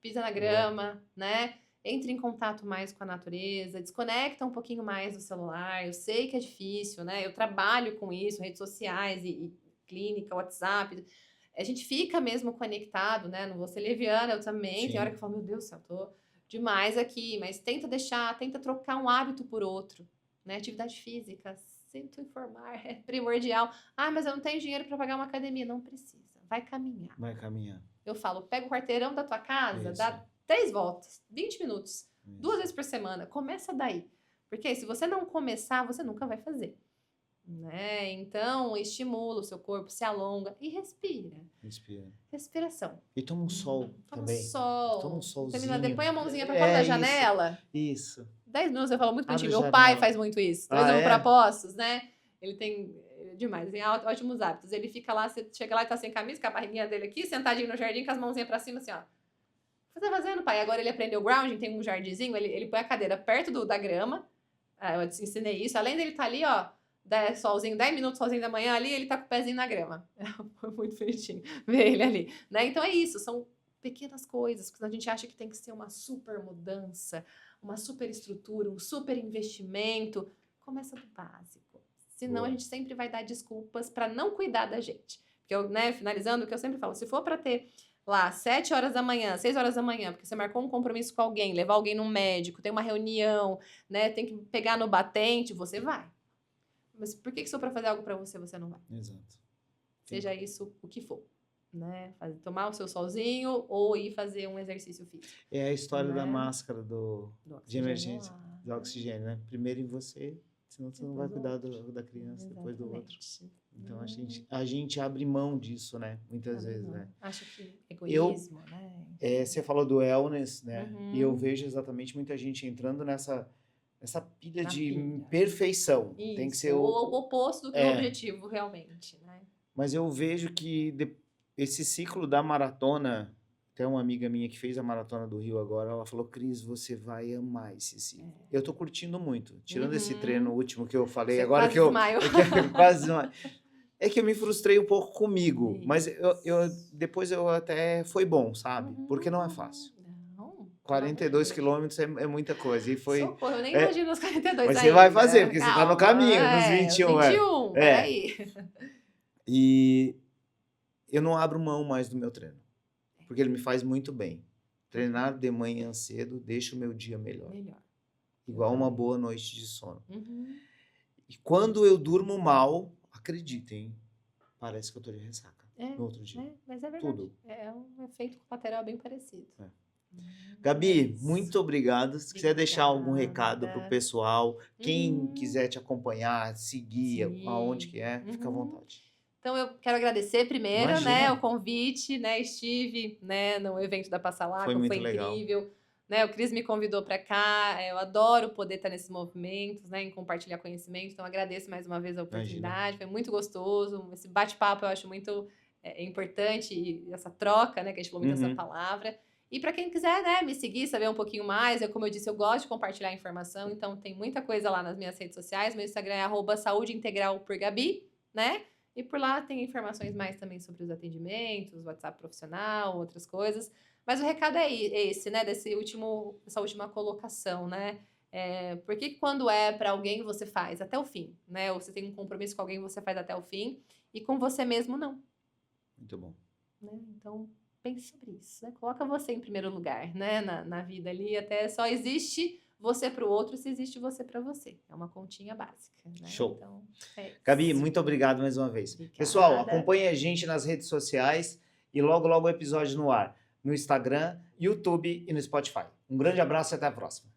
pisa na grama, né? Entre em contato mais com a natureza, desconecta um pouquinho mais do celular. Eu sei que é difícil, né? Eu trabalho com isso, redes sociais e clínica, WhatsApp. A gente fica mesmo conectado, né? Não vou ser leviana, eu também. Tem hora que eu falo, meu Deus do céu, tô demais aqui. Mas tenta trocar um hábito por outro, né? Atividade física, sinto informar, é primordial. Mas eu não tenho dinheiro para pagar uma academia. Não precisa, vai caminhar. Vai caminhar. Eu falo, pega o quarteirão da tua casa, Isso. dá 3 voltas, 20 minutos, Isso. 2 vezes por semana. Começa daí. Porque se você não começar, você nunca vai fazer. Né? Então, estimula o seu corpo, se alonga e respira. Respira. Respiração. E toma um sol também. Toma um solzinho. Põe a mãozinha pra fora da janela. Isso. 10 minutos, eu falo muito Abre contigo. a Meu pai janela. faz muito isso. Trazendo é? pra Poços, né? Ele tem demais, tem ótimos hábitos. Ele fica lá, você chega lá e tá sem camisa, com a barriguinha dele aqui, sentadinho no jardim, com as mãozinhas pra cima, assim, ó. O que você tá fazendo, pai? Agora ele aprendeu grounding, tem um jardinzinho, ele põe a cadeira perto da grama. Eu ensinei isso. Além dele tá ali, ó, solzinho, 10 minutos sozinho da manhã ali, ele tá com o pezinho na grama. Foi muito bonitinho ver ele ali, né? Então é isso, são pequenas coisas, porque a gente acha que tem que ser uma super mudança, uma super estrutura, um super investimento. Começa do básico. Senão Boa. A gente sempre vai dar desculpas para não cuidar da gente. Porque eu, né, finalizando, o que eu sempre falo, se for para ter lá 7 horas da manhã, 6 horas da manhã, porque você marcou um compromisso com alguém, levar alguém num médico, tem uma reunião, né, tem que pegar no batente, você vai. Mas por que se for para fazer algo para você, você não vai? Exato. Seja isso o que for. Né? Tomar o seu solzinho ou ir fazer um exercício físico. É a história Né? da máscara de emergência, lá. do oxigênio, né? Primeiro em você, senão você não vai cuidar da criança, Exatamente. depois do outro. Então a gente abre mão disso, né? Muitas vezes, né? Acho que egoísmo, né? Você falou do wellness, né? Uhum. E eu vejo exatamente muita gente entrando nessa pilha Na de pilha. perfeição. Isso, Tem que ser o oposto do que o objetivo, realmente, né? Mas eu vejo que esse ciclo da maratona, tem uma amiga minha que fez a maratona do Rio agora, ela falou, Cris, você vai amar esse ciclo. Eu tô curtindo muito, tirando esse treino último que eu falei, Você agora quase que eu desmaio. quase desmaio. É que eu me frustrei um pouco comigo, Isso. mas depois eu até foi bom, sabe? Porque não é fácil. Não. 42 quilômetros é muita coisa. E foi. Socorro, eu nem imagino os 42 Mas ainda. você vai fazer, porque você tá no Calma. caminho, nos 21. 21, peraí. E eu não abro mão mais do meu treino, porque ele me faz muito bem. Treinar de manhã cedo deixa o meu dia melhor. Igual uma boa noite de sono. E quando eu durmo mal, acreditem, parece que eu tô de ressaca no outro dia. Mas é verdade. Tudo. É um efeito colateral bem parecido. Gabi, muito obrigado. Se quiser deixar algum recado pro pessoal, quem quiser te acompanhar, seguir, aonde que fica à vontade. Então, eu quero agradecer primeiro, Imagina. né, o convite, né, estive, né, no evento da Passalaco, Foi muito incrível, né, o Cris me convidou para cá, eu adoro poder estar nesses movimentos, né, em compartilhar conhecimento, então agradeço mais uma vez a oportunidade, foi muito gostoso, esse bate-papo eu acho muito importante, e essa troca, né, que a gente falou muito essa palavra. E para quem quiser, né, me seguir, saber um pouquinho mais, como eu disse, eu gosto de compartilhar informação, então tem muita coisa lá nas minhas redes sociais, meu Instagram é @saudeintegralporgabi, né? E por lá tem informações mais também sobre os atendimentos, WhatsApp profissional, outras coisas. Mas o recado é esse, né? Dessa última colocação, né? Porque quando é para alguém, você faz até o fim, né? Ou você tem um compromisso com alguém, você faz até o fim. E com você mesmo, não. Muito bom. Né? Então, pense sobre isso. Né? Coloca você em primeiro lugar, né? Na vida ali. Até só existe você para o outro se existe você para você. É uma continha básica. Né? Show. Então, Gabi, muito obrigado mais uma vez. Obrigada. Pessoal, acompanhe a gente nas redes sociais e logo o episódio no ar. No Instagram, YouTube e no Spotify. Um grande abraço e até a próxima.